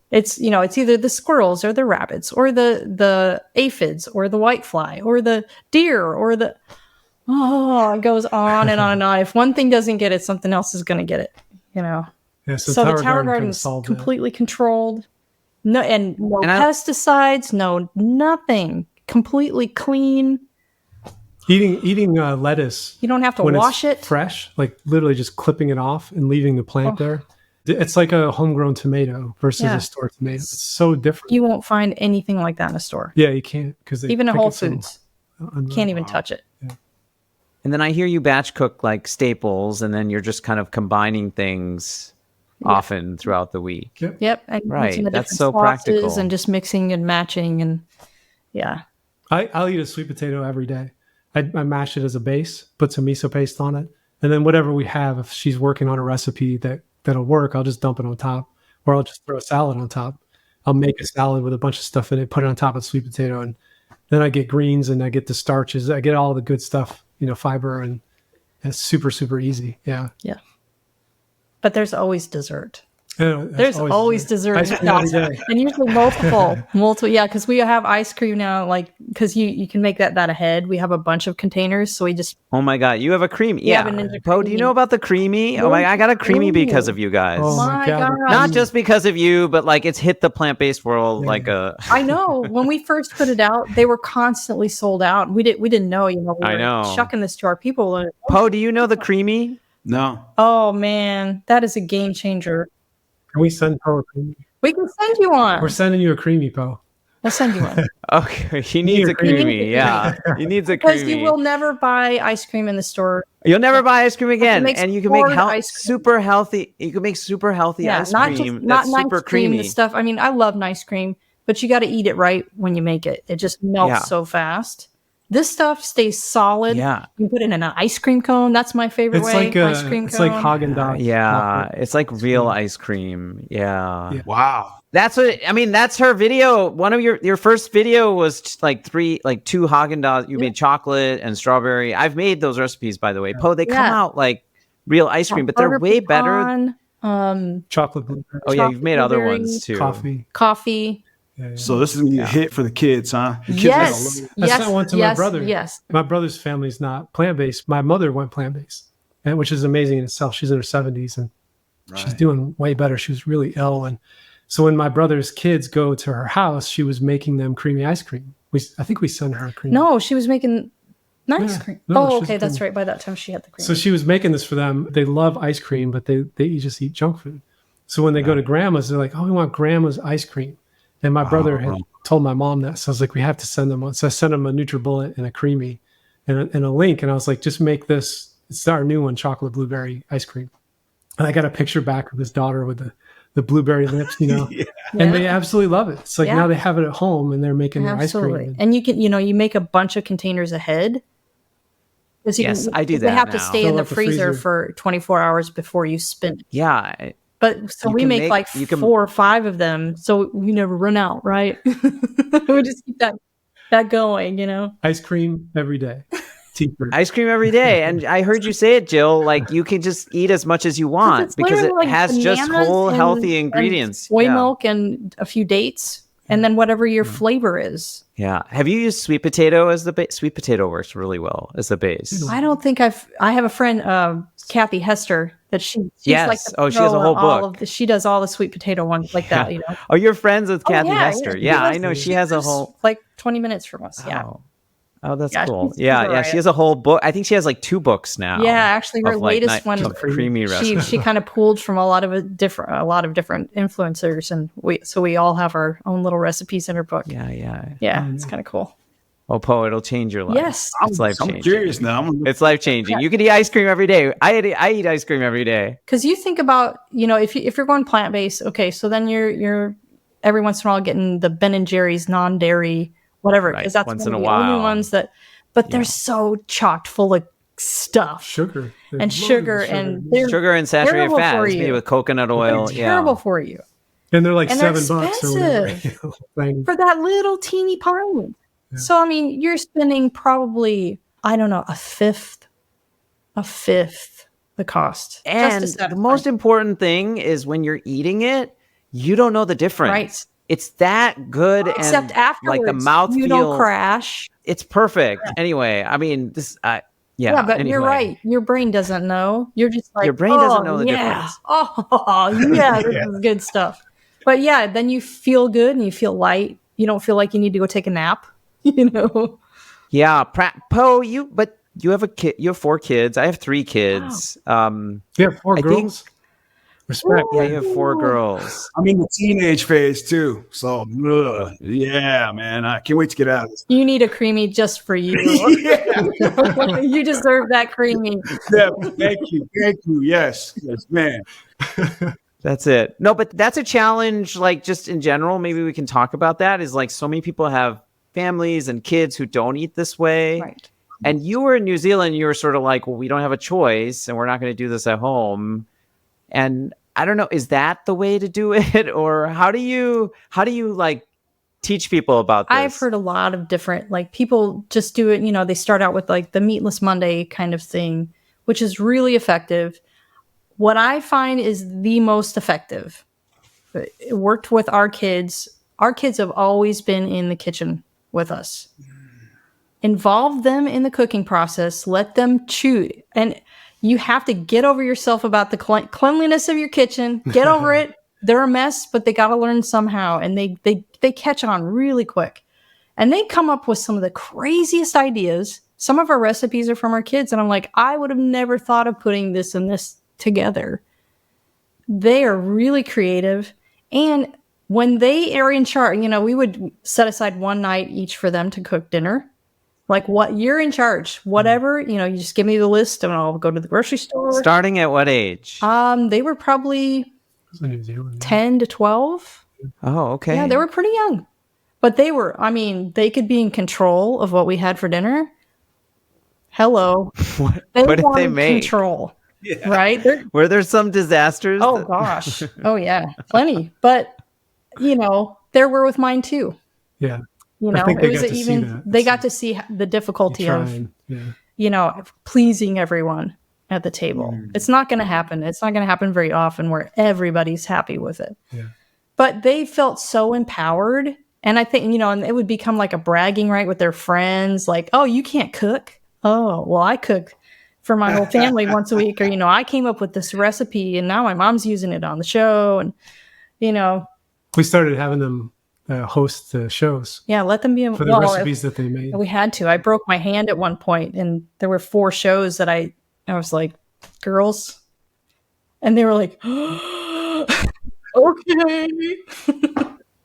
it's either the squirrels or the rabbits or the aphids or the whitefly or the deer or it goes on and on and on. If one thing doesn't get it, something else is going to get it. Yeah, So the tower garden's completely controlled. No pesticides, no nothing. Completely clean. Eating lettuce. You don't have to when wash it's it. fresh, like literally just clipping it off and leaving the plant there. It's like a homegrown tomato versus a store tomato. It's so different. You won't find anything like that in a store. Yeah, you can't because Even at Whole Foods, can't even touch it. Yeah. And then I hear you batch cook like staples, and then you're just kind of combining things often throughout the week. Yep. And Right, using the that's different so sauces practical. and just mixing and matching and I'll eat a sweet potato every day. I mash it as a base, put some miso paste on it, and then whatever we have, if she's working on a recipe that'll work, I'll just dump it on top, or I'll just throw a salad on top. I'll make a salad with a bunch of stuff in it, put it on top of sweet potato, and then I get greens and I get the starches. I get all the good stuff, fiber, and it's super, super easy. Yeah. But there's always dessert. Yeah, that's There's always dessert. Ice cream every day. And usually multiple. Yeah, because we have ice cream now, like, because you can make that ahead. We have a bunch of containers, so we just, Oh my God, you have a creamy. We have Yeah. a Ninja Poe, do you creamy. know about the creamy? Oh my, I got a creamy because of you guys. Oh my God. Not just because of you, but like it's hit the plant-based world Yeah. like a. I know. When we first put it out, they were constantly sold out. We didn't know, we I were know. shucking this to our people. And, Poe, do you know the creamy? No. oh man, that is a game changer. Can we send Poe a creamy? We can send you one. We're sending you a creamy, Poe. We'll send you one. Okay, he needs a creamy. creamy. Yeah, he needs a Because creamy. you will never buy ice cream in the store. You'll never buy ice cream again, makes and you can make poured ice cream. super healthy. You can make super healthy Yeah, ice not cream just that's not super nice cream. creamy. The stuff. I mean, I love nice cream, but you got to eat it right when you make it. It just melts Yeah. so fast. This stuff stays solid. Yeah. You can put it in an ice cream cone. That's my favorite It's way. like ice cream it's cone. like Haagen-Dazs. Yeah, chocolate. it's like real ice cream. Yeah. Wow. That's what I mean. That's her video. One of your first video was like two Haagen-Dazs. You made chocolate and strawberry. I've made those recipes, by the way. Poe, they come Yeah. out like real ice cream, but they're Butter way better. pecan, Chocolate blueberry. Oh yeah, you've made other blueberry, ones too. Coffee. coffee. Yeah. So this is gonna be a hit for the kids, huh? The kids Yes. gotta love I Yes. sent one to my yes, brother. Yes. My brother's family's not plant-based. My mother went plant-based, and which is amazing in itself. She's in her 70s and it. she's Right. doing way better. She was really ill, and so when my brother's kids go to her house, she was making them creamy ice cream. I think we sent her a cream. No, she was making nice Yeah. cream. No, Oh, she's okay, that's doing- right. By that time, she had the cream. So she was making this for them. They love ice cream, but they just eat junk food. So when they go to grandma's, they're like, "Oh, we want grandma's ice cream." And my brother had told my mom that, so I was like, "We have to send them one." So I sent them a NutriBullet and a creamy, and a link. And I was like, "Just make this. It's our new one, chocolate blueberry ice cream." And I got a picture back of his daughter with the blueberry lips, Yeah. and they absolutely love it. It's like Yeah. now they have it at home and they're making their ice Absolutely. cream. And you can, you make a bunch of containers ahead. 'Cause you Yes, can- I do They that have to now. stay in Fill the up the freezer freezer. for 24 hours before you spin it. Yeah. But so You we can make make- like you can- 4 or 5 of them, so we never run out, right? We just keep that going, Ice cream every day. T-shirt. Ice cream every day. And I heard you say it, Jill, like you can just eat as much as you want It's because it literally like has just bananas whole and- healthy and ingredients. soy Yeah. milk and a few dates, and then whatever your flavor is. Yeah. Have you used sweet potato as the base? Sweet potato works really well as the base. I don't think I have a friend, Kathy Hester, that she's Yes. like the Oh, she has a pro whole on all book. of she does all the sweet potato ones like that, Oh, you're friends with Kathy yeah, Hester. yeah. Yeah, I know. She has a whole. like 20 minutes from us. Yeah. Oh, that's Yeah, cool. she's Yeah, all yeah. right. She has a whole book. I think she has like 2 books now. Yeah, actually, her of, like, latest one, of creamy recipes. she kind of pulled from a lot of different influencers, and we all have our own little recipes in her book. Yeah. It's kind of cool. Oh, Poe, it'll change your life. Yes. It's life I'm changing. curious now. It's life changing. You can eat ice cream every day. I eat ice cream every day. Because you think about, if you're going plant based, okay, so then you're every once in a while getting the Ben and Jerry's non-dairy, whatever, Right, because that's once one in of a the only while. ones that. But they're so chocked full of stuff Sugar. They're and loaded with sugar, and they're Sugar and saturated terrible fat for is made you. with coconut oil. They're Yeah. terrible for you And they're like And they're $7 or whatever. expensive. Like, for that little teeny pint. Yeah. So I mean, you're spending probably, I don't know, a fifth the cost. And just to the satisfy. most important thing is when you're eating it, you don't know the difference. Right. It's that good, Except and afterwards, like the mouth you don't crash. It's perfect. Anyway, I mean, this. Yeah, but anyway. you're right. Your brain doesn't know. You're just like, Your brain doesn't know the yeah. difference. Oh, yeah, this is good stuff. But yeah, then you feel good and you feel light. You don't feel like you need to go take a nap. Yeah, Poe, you have a kid. You have 4 kids. I have 3 kids. you have 4 I think- girls? Respect. Yeah, you have 4 girls. I'm in the teenage phase too. So yeah, man. I can't wait to get out of this. You need a creamy just for you. You deserve that creamy. Yeah, thank you. Thank you. Yes, man. That's it. No, but that's a challenge. Like just in general, maybe we can talk about that. Is like so many people have families and kids who don't eat this way. Right. And you were in New Zealand. You were sort of like, well, we don't have a choice, and we're not going to do this at home. And I don't know, is that the way to do it, or how do you like teach people about this? I've heard a lot of different, like people just do it. They start out with like the Meatless Monday kind of thing, which is really effective. what I find is the most effective. It worked with our kids. Our kids have always been in the kitchen with us. Involve them in the cooking process. Let them chew. And you have to get over yourself about the cleanliness of your kitchen. Get over it. They're a mess, but they got to learn somehow. And they catch on really quick. And they come up with some of the craziest ideas. Some of our recipes are from our kids. And I'm like, I would have never thought of putting this and this together. They are really creative. And when they are in charge, we would set aside one night each for them to cook dinner. Like, what, you're in charge, whatever, you just give me the list and I'll go to the grocery store. Starting at what age? They were probably 10 to 12. Oh, okay. Yeah, they were pretty young. But they could be in control of what we had for dinner. Hello. What did they make? Control. Yeah. Right? Were there some disasters? Oh, gosh. Oh, yeah. Plenty. But, there were with mine too. Yeah. I think they got to see the difficulty of, pleasing everyone at the table. It's not going to happen. It's not going to happen very often where everybody's happy with it. Yeah. But they felt so empowered. And I think, and it would become like a bragging right with their friends. Like, oh, you can't cook. Oh, well, I cook for my whole family once a week. Or, I came up with this recipe and now my mom's using it on the show. And, we started having them host the shows. Yeah, let them be for the recipes that they made. We had to. I broke my hand at one point, and there were 4 shows that I was like, girls, and they were like, okay.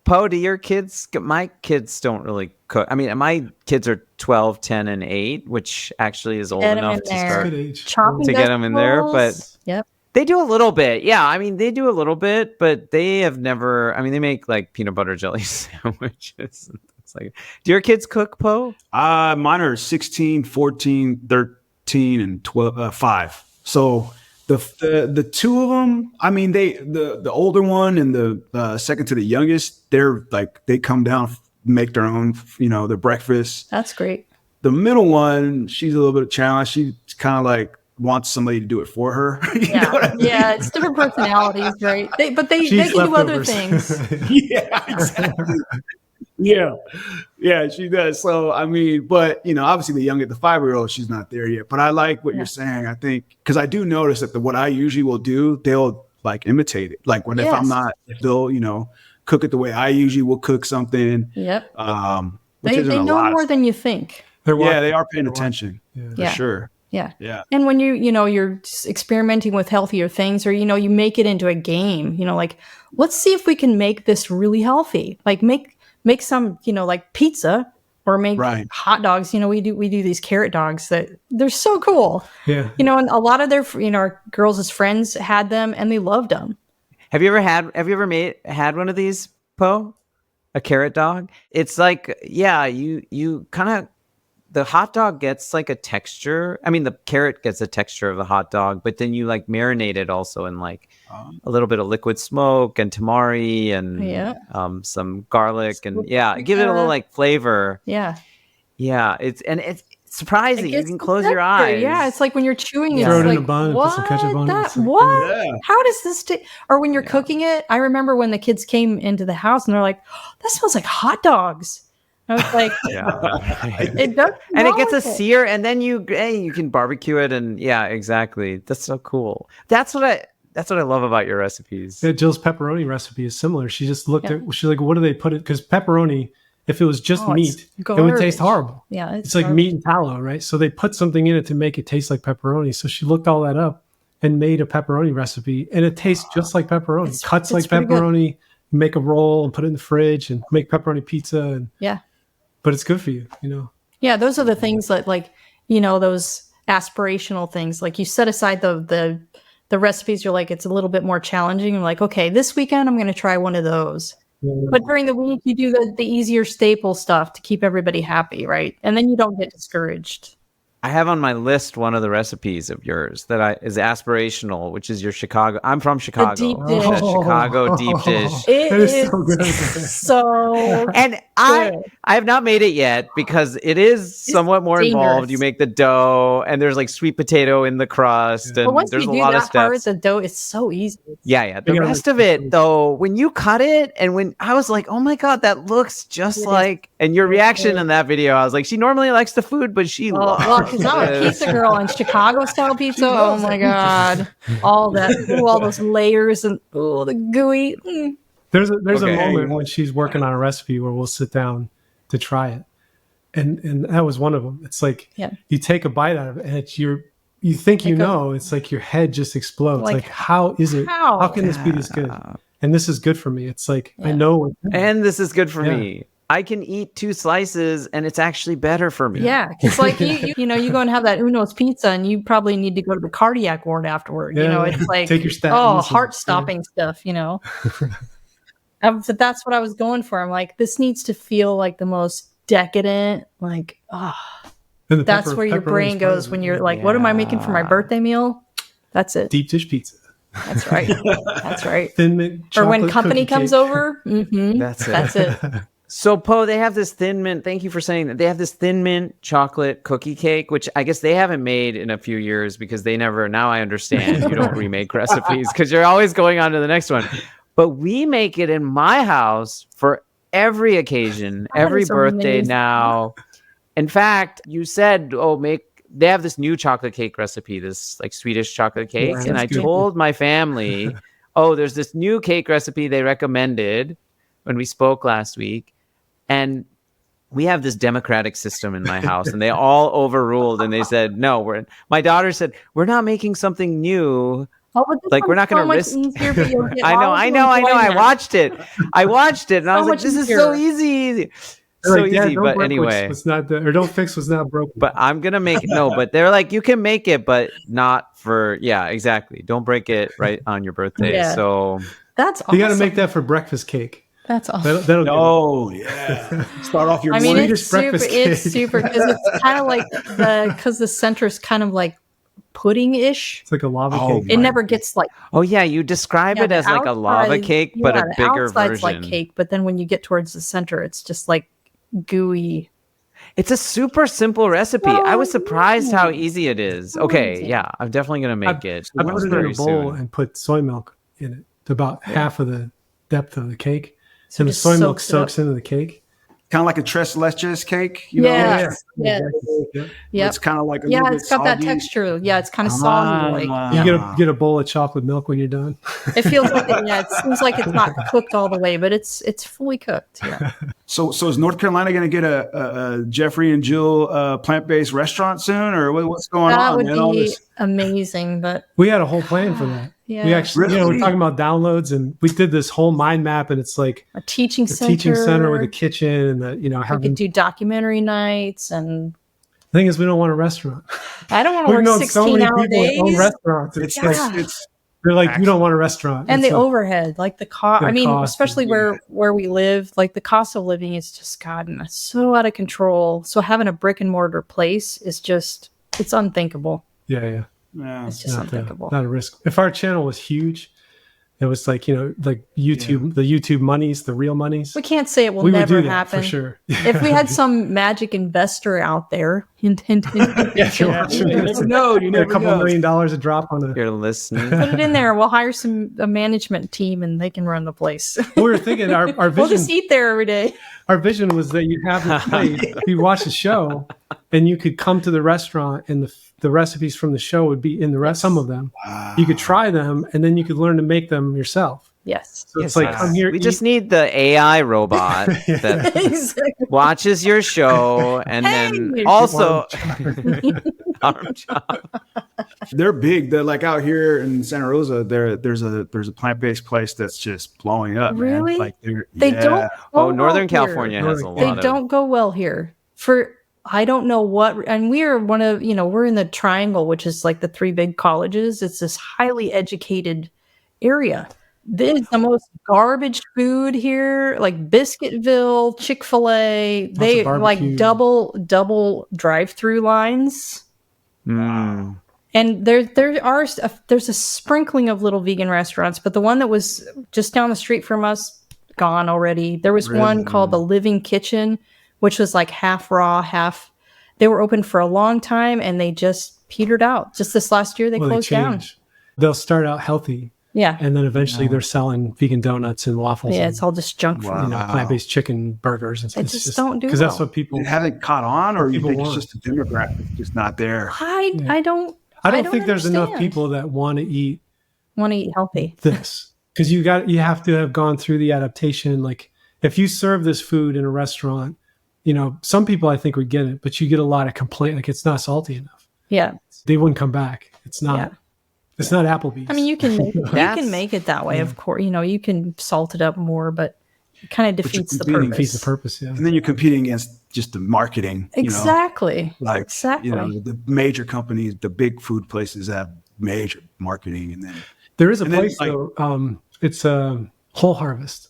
Poe, do your kids? My kids don't really cook. I mean, my kids are 12, 10, and 8, which actually is old enough to start to get them in there. But yep. They do a little bit. Yeah, I mean, they do a little bit, but they have never, they make like peanut butter jelly sandwiches. It's like, do your kids cook, Poe? Mine are 16, 14, 13, and 12, 5. So the 2 of them, the older one and the second to the youngest, they're like, they come down, make their own, their breakfast. That's great. The middle one, she's a little bit of a challenge. She's kind of like, wants somebody to do it for her. Yeah, it's different personalities, right? But they can do other things. Yeah, exactly. Yeah, she does. So but obviously the 5-year-old, she's not there yet. But I like what you're saying. I think because I do notice that what I usually will do, they'll like imitate it. Like if I'm not, they'll cook it the way I usually will cook something. Yep. They know more than you think. They are paying attention for sure. Yeah. And when you're experimenting with healthier things, or, you make it into a game, like, let's see if we can make this really healthy. Like make some, like pizza or make hot dogs. We do these carrot dogs that they're so cool. Yeah. And a lot of their, our girls' friends had them and they loved them. Have you ever had one of these, Poe? A carrot dog? It's like, you kind of, the hot dog gets like a texture. The carrot gets a texture of the hot dog, but then you like marinate it also in like a little bit of liquid smoke and tamari and some garlic and give it a little like flavor. Yeah. It's surprising. You can close your eyes. Yeah, it's like when you're chewing it, throw it like, in a bun and put some ketchup on it. What? Yeah. How does this or when you're cooking it, I remember when the kids came into the house and they're like, oh, that smells like hot dogs. I was like, it does, and it gets a sear, and then you can barbecue it, and exactly. That's so cool. That's what I love about your recipes. Yeah, Jill's pepperoni recipe is similar. She just looked at, she's like, what do they put it? Because pepperoni, if it was just meat, it would taste horrible. Yeah, it's like meat and tallow, right? So they put something in it to make it taste like pepperoni. So she looked all that up and made a pepperoni recipe, and it tastes just like pepperoni. It cuts like pepperoni. You make a roll and put it in the fridge and make pepperoni pizza. And but it's good for you, Yeah, those are the things that, like, those aspirational things. Like, you set aside the recipes. You're like, it's a little bit more challenging. I'm like, okay, this weekend I'm going to try one of those. But during the week, you do the easier staple stuff to keep everybody happy, right? And then you don't get discouraged. I have on my list one of the recipes of yours that is aspirational, which is your Chicago. I'm from Chicago. deep The dish. Chicago deep dish. It That is is so good. so And I have not made it yet because it is somewhat more involved. You dangerous. make the dough, and there's like sweet potato in the crust, But and once there's you a do lot of that part, steps. the dough is so easy. Yeah. The gotta rest like of it, the- though, when you cut it, and when I was like, "Oh my god, that looks just It is like," and your so reaction good. in that video, I was like, "She normally likes the food, but she loves Well, because I'm a this." pizza girl and Chicago style pizza. Oh loves my it. god, all that, all those layers and the gooey. There's a Okay. moment when she's working on a recipe where we'll sit down to try it, and that was one of them. It's like Yeah. you take a bite out of it, and it's you think you Like a- know. It's like your head just explodes. Like, Like how is it? how? How can this be this good? And this is good for me. It's like I Yeah. know. And this is good for Yeah. me. I can eat 2 slices, and it's actually better for me. Yeah, because like you know, you go and have that Uno's pizza, and you probably need to go to the cardiac ward afterward. You Yeah. know, it's like Take your statins and- heart stopping stuff. You know, but that's what I was going for. I'm like, this needs to feel like the most decadent, like And the that's pepper- where your pepperoni's brain part goes of when it. you're like, what am I making for my Yeah. birthday meal? That's it. Deep dish pizza, That's right. That's right. Thin mint Or when chocolate company cookie comes cake. over, That's it. that's it. So, Poe, they have this thin mint. Thank you for saying that. They have this thin mint chocolate cookie cake, which I guess they haven't made in a few years because they never. Now I understand you don't remake recipes because you're always going on to the next one. But we make it in my house for every occasion, That every is birthday amazing. now. In fact, you said, they have this new chocolate cake recipe, this like Swedish chocolate cake. Yeah, And I that's good. told my family, there's this new cake recipe they recommended when we spoke last week. And we have this democratic system in my house, and they all overruled, and they said, no, my daughter said, we're not making something new. Oh, but this Like, we're one's not gonna so much risk- easier, but you'll get I know. all the I enjoyment. watched it, and I So was like, much this is so easier. easy. They're So like, "Dad, easy, don't but break anyway. what's not or don't fix what's not broken." But I'm gonna make it. No, but they're like, you can make it, but not for. Yeah, exactly. Don't break it right on your birthday. Yeah. So That's awesome. you got to make that for breakfast cake. That's awesome. That'll get it. Oh yeah. Start off your I mean, morning. it's super. breakfast It's cake. super because it's kind of like because the center is kind of like pudding-ish. It's like a lava Oh, cake. It never gets like oh yeah, you describe it the as like a lava outside- cake, but yeah, a the bigger outside's version. like cake, but then when you get towards the center, it's just like gooey. It's a super simple recipe. I was surprised how easy it is. Okay, easy. yeah, I'm definitely gonna make it. I put it in very a bowl soon. and put soy milk in it to about half of the depth of the cake. So And the just soy milk soaks it up. soaks into the cake. Kind of like a tres leches cake. You know? Yes. Yes. Yeah. Yep. It's kind of like a Yeah, little it's bit got that soggy. texture. Yeah, it's kind of soggy. Like, Ah. You yeah. get a bowl of chocolate milk when you're done. It feels like it seems like it's not cooked all the way, but it's fully cooked. Yeah. So is North Carolina going to get a Jeffrey and Jill plant-based restaurant soon, or what's going That on? would man? All be this- amazing, but We had a whole plan for that. yeah, We actually, Really? we're talking about downloads, and we did this whole mind map, and it's like a teaching a center. teaching center with a kitchen, and We having. could do documentary nights, and The thing is, we don't want a restaurant. I don't want to We've work known so many 16-hour people that own days. restaurants. It's It's, like it's they're like, we don't want a restaurant. And It's the like- overhead, like the cost. The I mean, cost, especially where we live, like the cost of living is just gotten so out of control. So having a brick and mortar place is just it's unthinkable. yeah. yeah. It's just unthinkable. Not a risk. If our channel was huge, it was like like YouTube, the YouTube monies, the real monies. We can't say it will we would never do that happen. for sure. If we had some magic investor out there, hint, hint, hint, hint, you never know. You a never couple know. $1 million to drop on a. You're listening. put it in there. We'll hire a management team, and they can run the place. We were thinking our We'll vision. just eat there every day. Our vision was that you have the plate, you watch the show, and you could come to the restaurant, and the recipes from the show would be in the rest. Some of them, you could try them, and then you could learn to make them yourself. Yes. So it's like, come here. We just need the AI robot that Exactly. watches your show and then Hey! also Arm chop. They're big. They're like out here in Santa Rosa. There's a plant-based place that's just blowing up. Man. Really? Like They yeah. don't. Oh, go Northern well here. California has a They lot They of. don't go well here. For I don't know what, and we are one of we're in the Triangle, which is like the three big colleges. It's this highly educated area. This is the most garbage food here, like Biscuitville, Chick-fil-A. They of like barbecue. double drive-through lines. Mm. And there's a sprinkling of little vegan restaurants, but the one that was just down the street from us, gone already. There was one called the Living Kitchen, which was like half raw, half. They were open for a long time, and they just petered out. Just this last year, they closed down. They'll start out healthy, and then eventually they're selling vegan donuts and waffles. Yeah, and, it's all just junk food. Plant-based chicken burgers and stuff. They just don't do because that's well. what people It hasn't caught on, or you people think it's want. just the demographic just not there? I don't think there's enough understand. people that want to eat healthy. this, because you have to have gone through the adaptation. Like if you serve this food in a restaurant, some people I think would get it, but you get a lot of complaint, like it's not salty enough. Yeah. They wouldn't come back. It's not. Yeah. It's not Applebee's. I mean, you can make it that way, of course. You can salt it up more, but it kind of defeats the purpose. Defeats the purpose, yeah. And then you're competing against just the marketing. Exactly. Exactly. The major companies, the big food places have major marketing, and then there is a place though. It's Whole Harvest.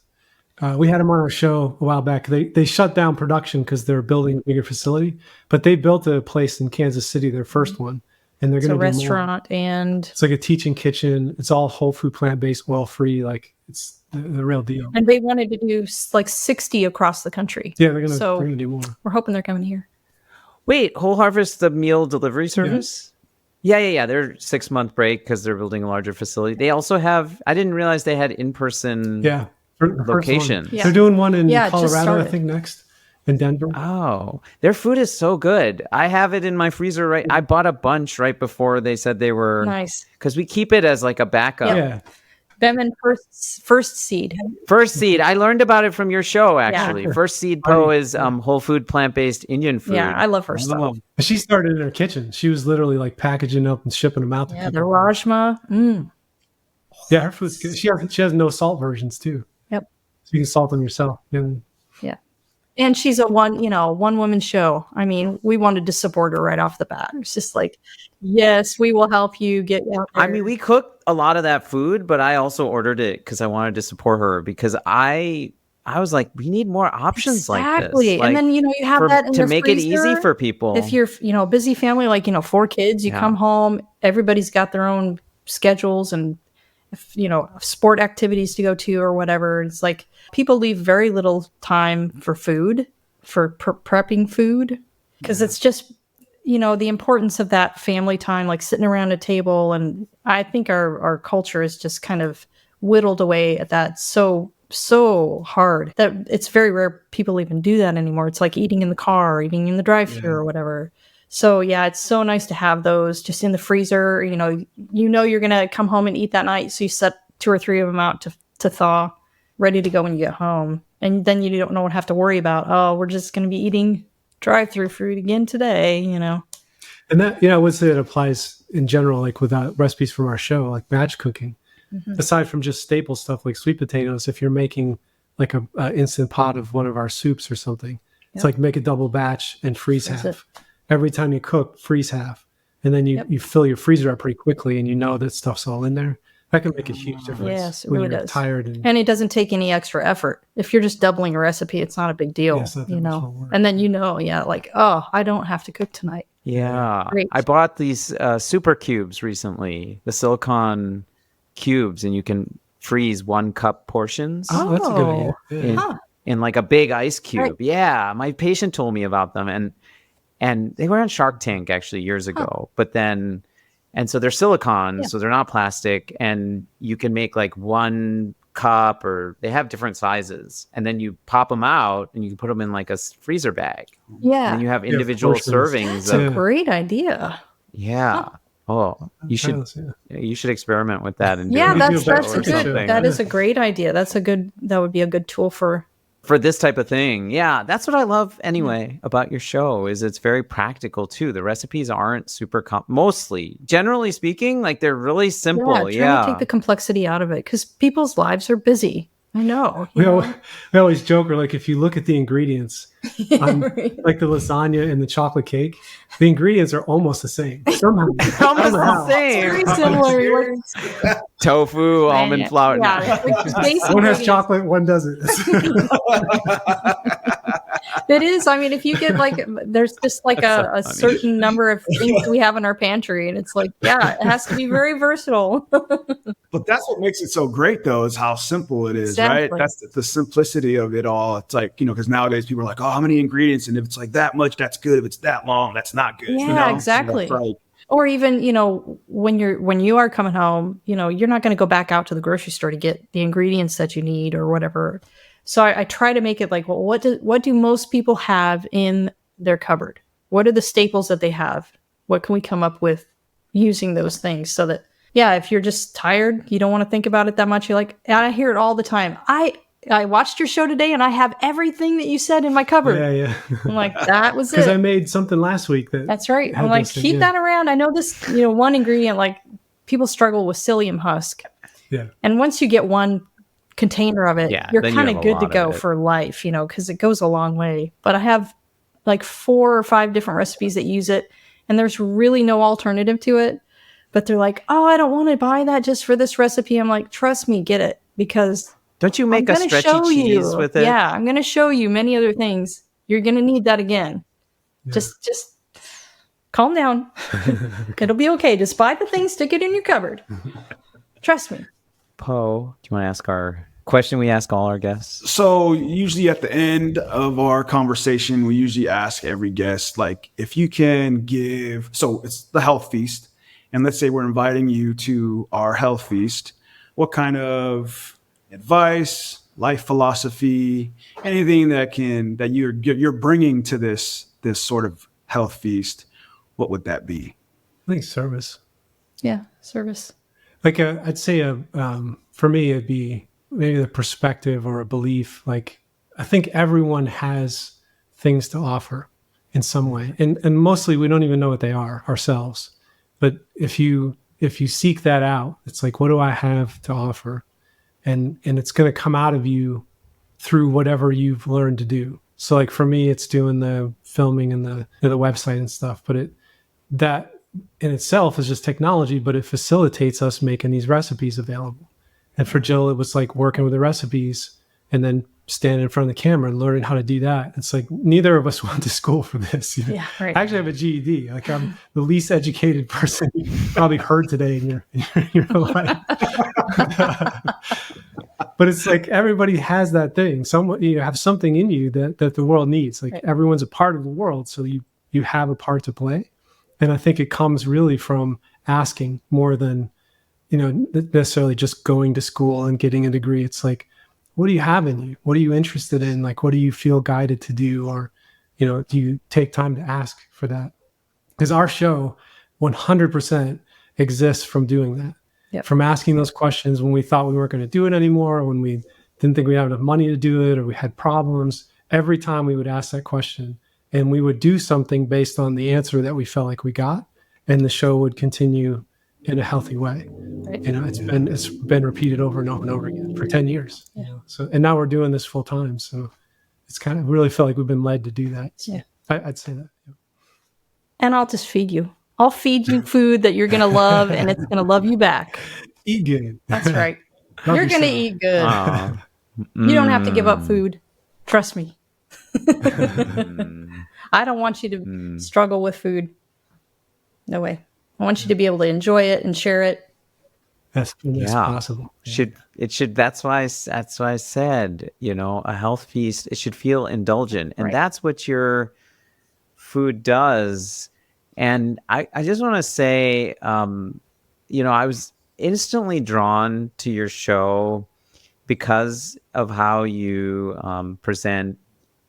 We had them on our show a while back. They shut down production because they're building a bigger facility, but they built a place in Kansas City, their first one, and they're going to do restaurant more. And it's like a teaching kitchen. It's all whole food, plant-based, oil-free. Like it's the real deal. And they wanted to do like 60 across the country. Yeah, they're going to do more. We're hoping they're coming here. Wait, Whole Harvest, the meal delivery service? Yeah. They're 6-month break because they're building a larger facility. They also have, I didn't realize they had in-person locations. Yeah. They're doing one in Yeah, Colorado, I think, next. In Denver. Oh, their food is so good. I have it in my freezer. I bought a bunch right before they said they were nice, because we keep it as like a backup. Yeah. Bemin First Seed. First Seed. I learned about it from your show, actually. Yeah. First Seed Po is whole food, plant-based Indian food. Yeah, I love her stuff. She started in her kitchen. She was literally like packaging up and shipping them out. Yeah, the rajma. Yeah, her food's good. She has no salt versions too. Yep. So you can salt them yourself. Yeah. And she's a one-woman show. I mean, we wanted to support her right off the bat. It's just like, yes, we will help you get out there. I mean, we cooked a lot of that food, but I also ordered it because I wanted to support her because I was like, we need more options like this. Like, and then, you have that in to the make freezer. It easy for people. If you're, a busy family, like, 4 kids, you come home, everybody's got their own schedules and, sport activities to go to or whatever. It's like people leave very little time for food, for prepping food, because it's just, the importance of that family time, like sitting around a table. And I think our culture is just kind of whittled away at that so hard that it's very rare people even do that anymore. It's like eating in the car, or eating in the drive-thru or whatever. So yeah, it's so nice to have those just in the freezer. You're gonna come home and eat that night, so you set 2 or 3 of them out to thaw, ready to go when you get home, and then you don't have to worry about, oh, we're just gonna be eating drive-through food again today. And that I would say it applies in general, like with recipes from our show, like batch cooking. Mm-hmm. Aside from just staple stuff like sweet potatoes, if you're making like a instant pot of one of our soups or something, it's like make a double batch and freeze half. Every time you cook, freeze half. And then you fill your freezer up pretty quickly and that stuff's all in there. That can make a huge difference. Yes, it when really you're does. Tired and it doesn't take any extra effort. If you're just doubling a recipe, it's not a big deal, And then like, oh, I don't have to cook tonight. Yeah. Great. I bought these super cubes recently, the silicone cubes, and you can freeze 1 cup portions. Oh, that's a good idea. In like a big ice cube. Right. Yeah. My patient told me about them and they were on Shark Tank actually years ago, but then, and so they're silicone, so they're not plastic, and you can make like 1 cup, or they have different sizes, and then you pop them out and you can put them in like a freezer bag. Yeah. And you have individual servings. That's a great idea. Yeah. Oh, you should experiment with that and do that is a great idea. That would be a good tool for this type of thing. Yeah, that's what I love anyway about your show is it's very practical too. The recipes aren't super mostly, generally speaking, like they're really simple. Trying to take the complexity out of it because people's lives are busy. I know. We always joke, or like if you look at the ingredients on like the lasagna and the chocolate cake, the ingredients are almost the same. Somehow. Almost the same. Very similar. Tofu, almond flour. Yeah. One has chocolate, one doesn't. It is. I mean, if you get like, there's just like a funny. certain number of things we have in our pantry, and it's like, yeah, it has to be very versatile. But that's what makes it so great, though, is how simple it is, right? Exactly. That's the simplicity of it all. It's like, because nowadays people are like, oh, how many ingredients? And if it's like that much, that's good. If it's that long, that's not good. Yeah, exactly. That's right. Or even, when you are coming home, you're not going to go back out to the grocery store to get the ingredients that you need or whatever. So I try to make it like, well, what do most people have in their cupboard? What are the staples that they have? What can we come up with using those things so that, yeah, if you're just tired, you don't want to think about it that much. You're like, and I hear it all the time. I watched your show today and I have everything that you said in my cupboard. Yeah. I'm like, that was it. Because I made something last week That's right. I'm like, keep that around. I know this, one ingredient, like people struggle with psyllium husk. Yeah. And once you get one container of it, you're then you kind have of a good lot to of go it. for life, because it goes a long way. But I have like 4 or 5 different recipes that use it, and there's really no alternative to it. But they're like, oh, I don't want to buy that just for this recipe. I'm like, trust me, get it, because Don't you make a I'm gonna stretchy show cheese you. with it? Yeah, I'm going to show you many other things. You're going to need that again. Yeah. Just calm down. It'll be okay. Just buy the thing, stick it in your cupboard. Trust me. Poe, do you want to ask our question we ask all our guests? So usually at the end of our conversation, we usually ask every guest, like, if you can give, so it's the health feast. And let's say we're inviting you to our health feast. What kind of advice, life philosophy, anything that you're bringing to this sort of health feast, what would that be? I think service. Yeah, service. Like I'd say for me, it'd be maybe the perspective or a belief. Like I think everyone has things to offer in some way, and mostly we don't even know what they are ourselves. But if you seek that out, it's like, what do I have to offer? And it's going to come out of you through whatever you've learned to do. So like for me, it's doing the filming and the website and stuff. But that in itself is just technology, but it facilitates us making these recipes available. And for Jill, it was like working with the recipes and then standing in front of the camera and learning how to do that. It's like neither of us went to school for this. Yeah, right. I actually have a GED. Like I'm the least educated person you probably heard today in your life. But it's like everybody has that thing. You have something in you that the world needs. Like everyone's a part of the world, so you have a part to play. And I think it comes really from asking more than necessarily just going to school and getting a degree. It's like, what do you have in you? What are you interested in? Like, what do you feel guided to do? Or, do you take time to ask for that? Because our show 100% exists from doing that. Yep. From asking those questions when we thought we weren't going to do it anymore, or when we didn't think we had enough money to do it, or we had problems. Every time we would ask that question, and we would do something based on the answer that we felt like we got, and the show would continue in a healthy way. Right. It's been repeated over and over and over again for 10 years. Yeah. So, and now we're doing this full time. So it's kind of really felt like we've been led to do that. So Yeah. I'd say that. Yeah. And I'll just feed you. I'll feed you food that you're going to love, and it's going to love you back. Eat good. That's right. Love You're going to yourself. eat good. Aw. You don't have to give up food. Trust me. I don't want you to struggle with food. No way. I want you to be able to enjoy it and share it. As soon as possible. That's why I said, a health feast, it should feel indulgent. And Right. that's what your food does. And I just want to say, I was instantly drawn to your show because of how you present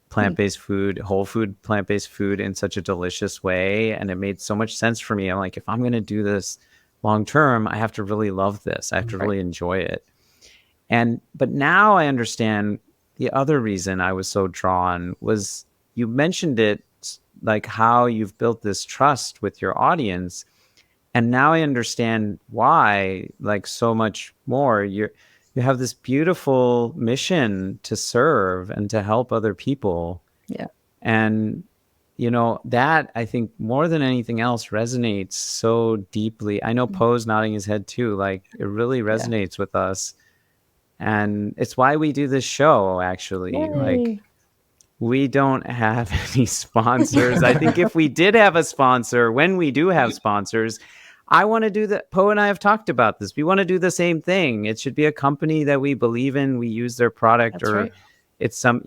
plant-based food, whole food, plant-based food in such a delicious way. And it made so much sense for me. I'm like, if I'm going to do this long term, I have to really love this. I have to really enjoy it. But now I understand the other reason I was so drawn was you mentioned it, like how you've built this trust with your audience. And now I understand why, like so much more. You have this beautiful mission to serve and to help other people. Yeah. And that I think more than anything else resonates so deeply. I know Poe's nodding his head too. Like it really resonates with us. And it's why we do this show, actually. Yay. Like we don't have any sponsors. I think if we did have a sponsor, when we do have sponsors, I want to do that. Poe and I have talked about this. We want to do the same thing. It should be a company that we believe in. We use their product, That's or right. it's some,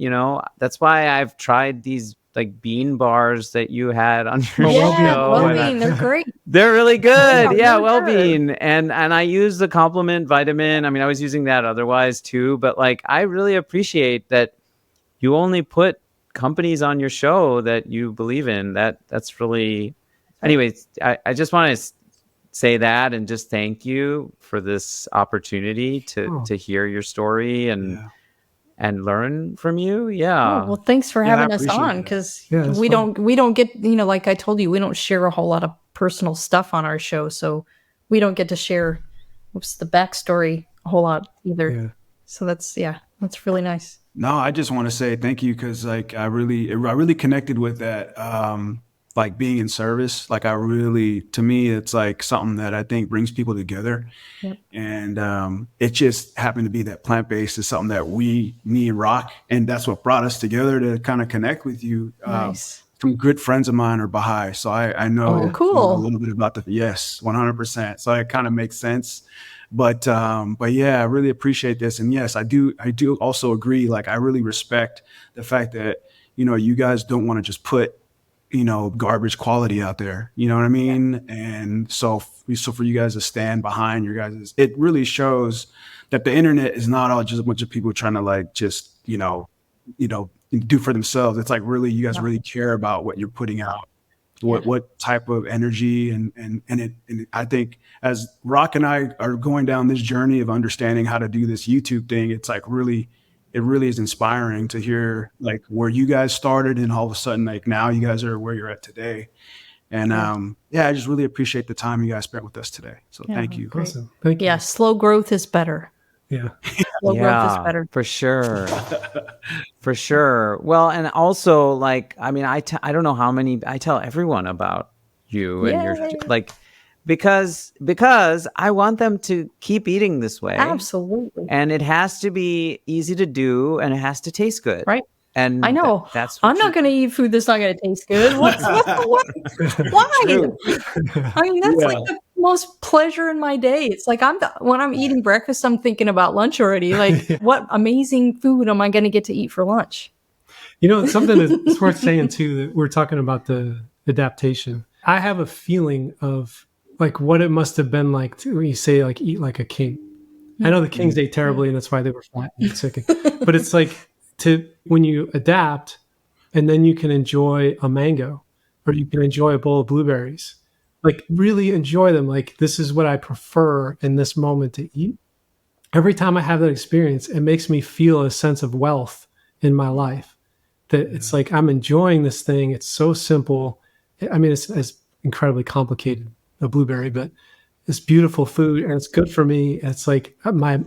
that's why I've tried these like bean bars that you had on your Yeah, show. well-being, they're great. They're really good. Yeah, really well-being. And I use the complement vitamin. I mean, I was using that otherwise too, but like I really appreciate that you only put companies on your show that you believe in. That's really, anyways, I just want to say that and just thank you for this opportunity to hear your story and learn from you. Yeah. Oh, well, thanks for I having us appreciate on, that. because Yeah, it's we fun. don't get, like I told you, we don't share a whole lot of personal stuff on our show, so we don't get to share the backstory a whole lot either. Yeah. So that's really nice. No, I just want to say thank you, because like I really connected with that. Like being in service, like to me, it's like something that I think brings people together. Yep. And it just happened to be that plant-based is something that me and Rock, and that's what brought us together to kind of connect with you. Nice. Some good friends of mine are Baha'i, so I know, Oh, cool. a little bit about 100%. So it kind of makes sense. But yeah, I really appreciate this. And yes, I do also agree. Like, I really respect the fact that, you guys don't want to just put, garbage quality out there, you know what I mean? Yeah. And so for you guys to stand behind your guys, it really shows that the internet is not all just a bunch of people trying to like, just, do for themselves. It's like, really, you guys really care about what you're putting out. What type of energy and I think as Rock and I are going down this journey of understanding how to do this YouTube thing, it's like it really is inspiring to hear like where you guys started, and all of a sudden like now you guys are where you're at today. And I just really appreciate the time you guys spent with us today. So thank you. Great. Awesome. Thank you. Yeah, slow growth is better. Yeah. Slow growth is better. For sure. For sure. Well, and also like, I mean, I don't know how many, I tell everyone about you and your like, because I want them to keep eating this way. Absolutely. And it has to be easy to do, and it has to taste good. Right. And I know. That's I'm not going to eat food that's not going to taste good. Why? I mean, that's like the most pleasure in my day. It's like when I'm eating breakfast, I'm thinking about lunch already. Like, what amazing food am I going to get to eat for lunch? Something that's worth saying too, that we're talking about the adaptation. I have a feeling of like what it must have been like to when you say like eat like a king. I know the kings ate terribly, and that's why they were fat and sick. But it's like when you adapt, and then you can enjoy a mango, or you can enjoy a bowl of blueberries, like really enjoy them. Like, this is what I prefer in this moment to eat. Every time I have that experience, it makes me feel a sense of wealth in my life, that it's like, I'm enjoying this thing. It's so simple. I mean, it's incredibly complicated, a blueberry, but it's beautiful food, and it's good for me. It's like my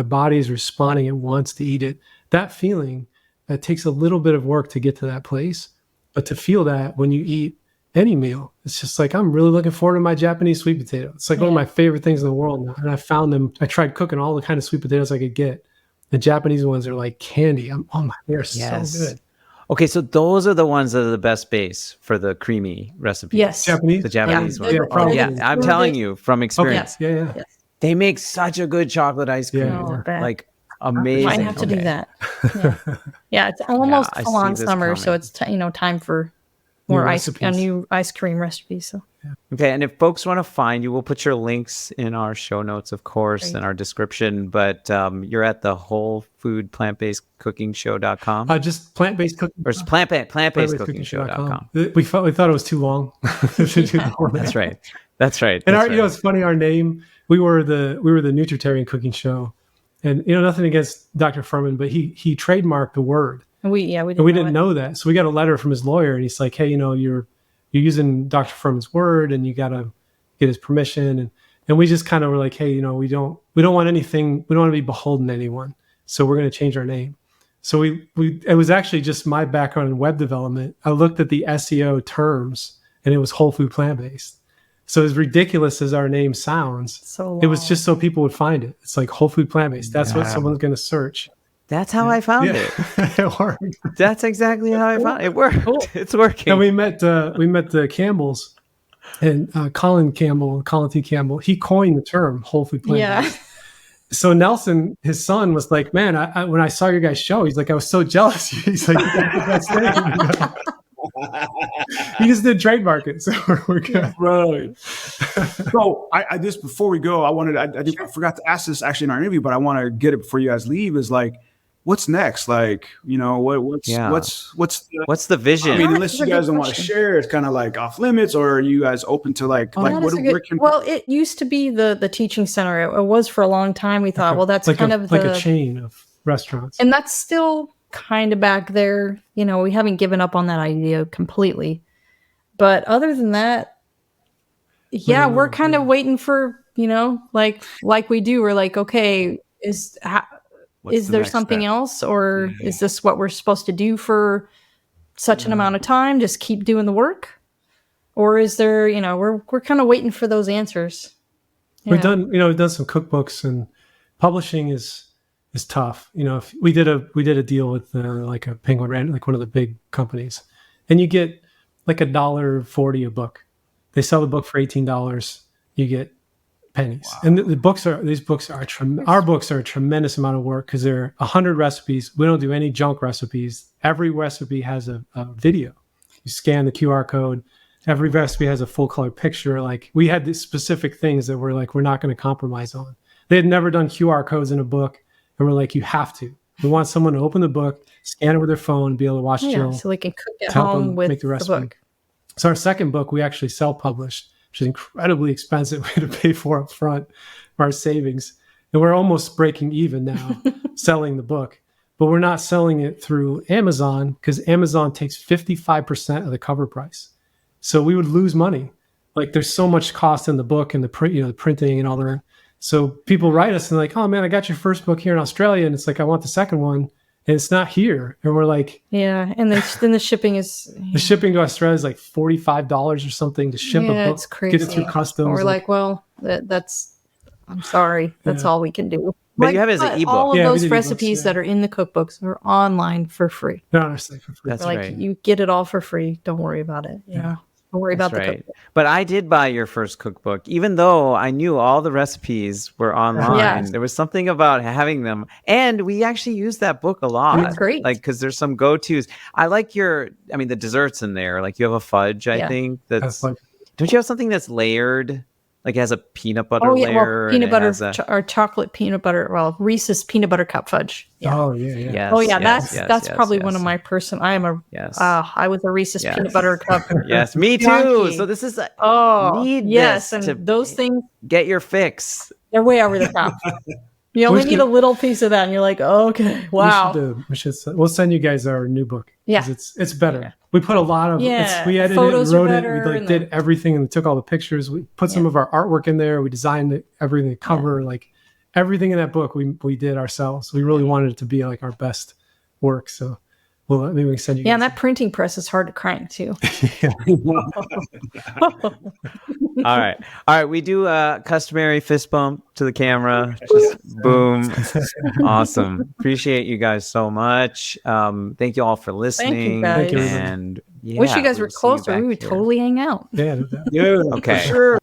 body is responding. It wants to eat it. That feeling, it takes a little bit of work to get to that place, but to feel that when you eat any meal, it's just like, I'm really looking forward to my Japanese sweet potato. It's like one of my favorite things in the world now. And I found them. I tried cooking all the kind of sweet potatoes I could get. The Japanese ones are like candy. They're so good. Okay, so those are the ones that are the best base for the creamy recipe. Yes. Japanese? The Japanese ones. Yeah, I'm telling you from experience. Okay. Yeah. They make such a good chocolate ice cream. Yeah. Like, amazing. Might have to do that. Yeah, it's almost I full on see this summer, coming. so it's time for more new ice cream recipes. So okay, and if folks want to find you, we'll put your links in our show notes, of course, in our description. But you're at the Whole Food Plant-Based Cooking Show.com. Just plant-based cooking. Or plant-based cooking show.com. We thought it was too long to do the whole thing. That's right. And it's funny, our name, we were the Nutritarian Cooking Show. And nothing against Dr. Fuhrman, but he trademarked the word. And we didn't know that. So we got a letter from his lawyer, and he's like, "Hey, you're using Dr. Fuhrman's word, and you got to get his permission." And we just kind of were like, "Hey, we don't want anything. We don't want to be beholden to anyone. So we're going to change our name." So it was actually just my background in web development. I looked at the SEO terms, and it was whole food plant-based. So as ridiculous as our name sounds, it was just so people would find it. It's like whole food plant-based. That's what someone's going to search. That's how I found Yeah. it. It worked. That's exactly how I found it. It worked. Cool. It's working. And we met the Campbells, and Colin T. Campbell. He coined the term whole food plant. Yeah. So Nelson, his son, was like, "Man, I when I saw your guys' show, he's like, I was so jealous." He's like, "You got the best thing." He just did trademark it, so we're good. Right. So I just before we go, I forgot to ask this actually in our interview, but I want to get it before you guys leave. Is like, what's next? Like, what's the vision? I mean, unless That's you a good guys don't want to question. share, it's kind of like off limits, or are you guys open to like That is a good- well, it used to be the teaching center. It was for a long time. We thought, well, that's like kind a, of like a chain of restaurants. and that's still kind of back there. We haven't given up on that idea completely. But other than that, yeah, we're kind of waiting for, like we do. We're like, okay, is there something else, or is this what we're supposed to do for such an amount of time? Just keep doing the work, or is there, we're kind of waiting for those answers. We've done some cookbooks, and publishing is tough. If we did a deal with like a Penguin, like one of the big companies, and you get like $1.40 a book. They sell the book for $18. You get pennies. Wow. And our books are a tremendous amount of work because they're 100 recipes. We don't do any junk recipes. Every recipe has a video. You scan the QR code. Every recipe has a full color picture. Like, we had these specific things that we're like, we're not going to compromise on. They had never done QR codes in a book. And we're like, you have to. We want someone to open the book, scan it with their phone, and be able to watch Jill. So they can cook at home with make the recipe. book. So our second book, we actually self-published, which is incredibly expensive. We had to pay for up front our savings. And we're almost breaking even now selling the book. But we're not selling it through Amazon because Amazon takes 55% of the cover price. So we would lose money. Like, there's so much cost in the book and the printing and all that. So people write us and like, oh man, I got your first book here in Australia. And it's like, I want the second one. And it's not here. And we're like, yeah. And then the shipping is, the shipping to Australia is like $45 or something to ship a book, it's crazy. get it through customs. And we're like, well, that's, I'm sorry. That's all we can do. But you have it as an ebook. All of those recipes ebooks, that are in the cookbooks are online for free. They're on our site for free. That's like, right. You get it all for free. Don't worry about it. Don't worry about the cookbook. But I did buy your first cookbook, even though I knew all the recipes were online. Yeah. There was something about having them. And we actually use that book a lot. It's great. Like, because there's some go-tos. I like the desserts in there. Like, you have a fudge, I think. Don't you have something that's layered? Like, it has a peanut butter layer. Well, peanut butter or chocolate peanut butter. Well, Reese's peanut butter cup fudge. Yeah. Oh yeah. Yes, Oh yeah, yes, that's probably yes. one of my personal. I am a. Yes. I was a Reese's peanut butter cup. Yes, me too. Junkie. So this is Need this and to those things, get your fix. they're way over the top. You only need a little piece of that, and you're like, okay, wow. We'll send you guys our new book. Yeah. It's better. Yeah. We put a lot of we edited photos it, wrote are it, better, we did everything, and we took all the pictures. We put some of our artwork in there. We designed it, everything, the cover, like everything in that book we did ourselves. We really wanted it to be like our best work. So maybe we can send you. Yeah, and that printing press is hard to crank too. All right. We do a customary fist bump to the camera. Just boom. Awesome. Appreciate you guys so much. Thank you all for listening. Thank you, guys. And wish you guys were closer. We would totally hang out. Yeah. Okay. Sure.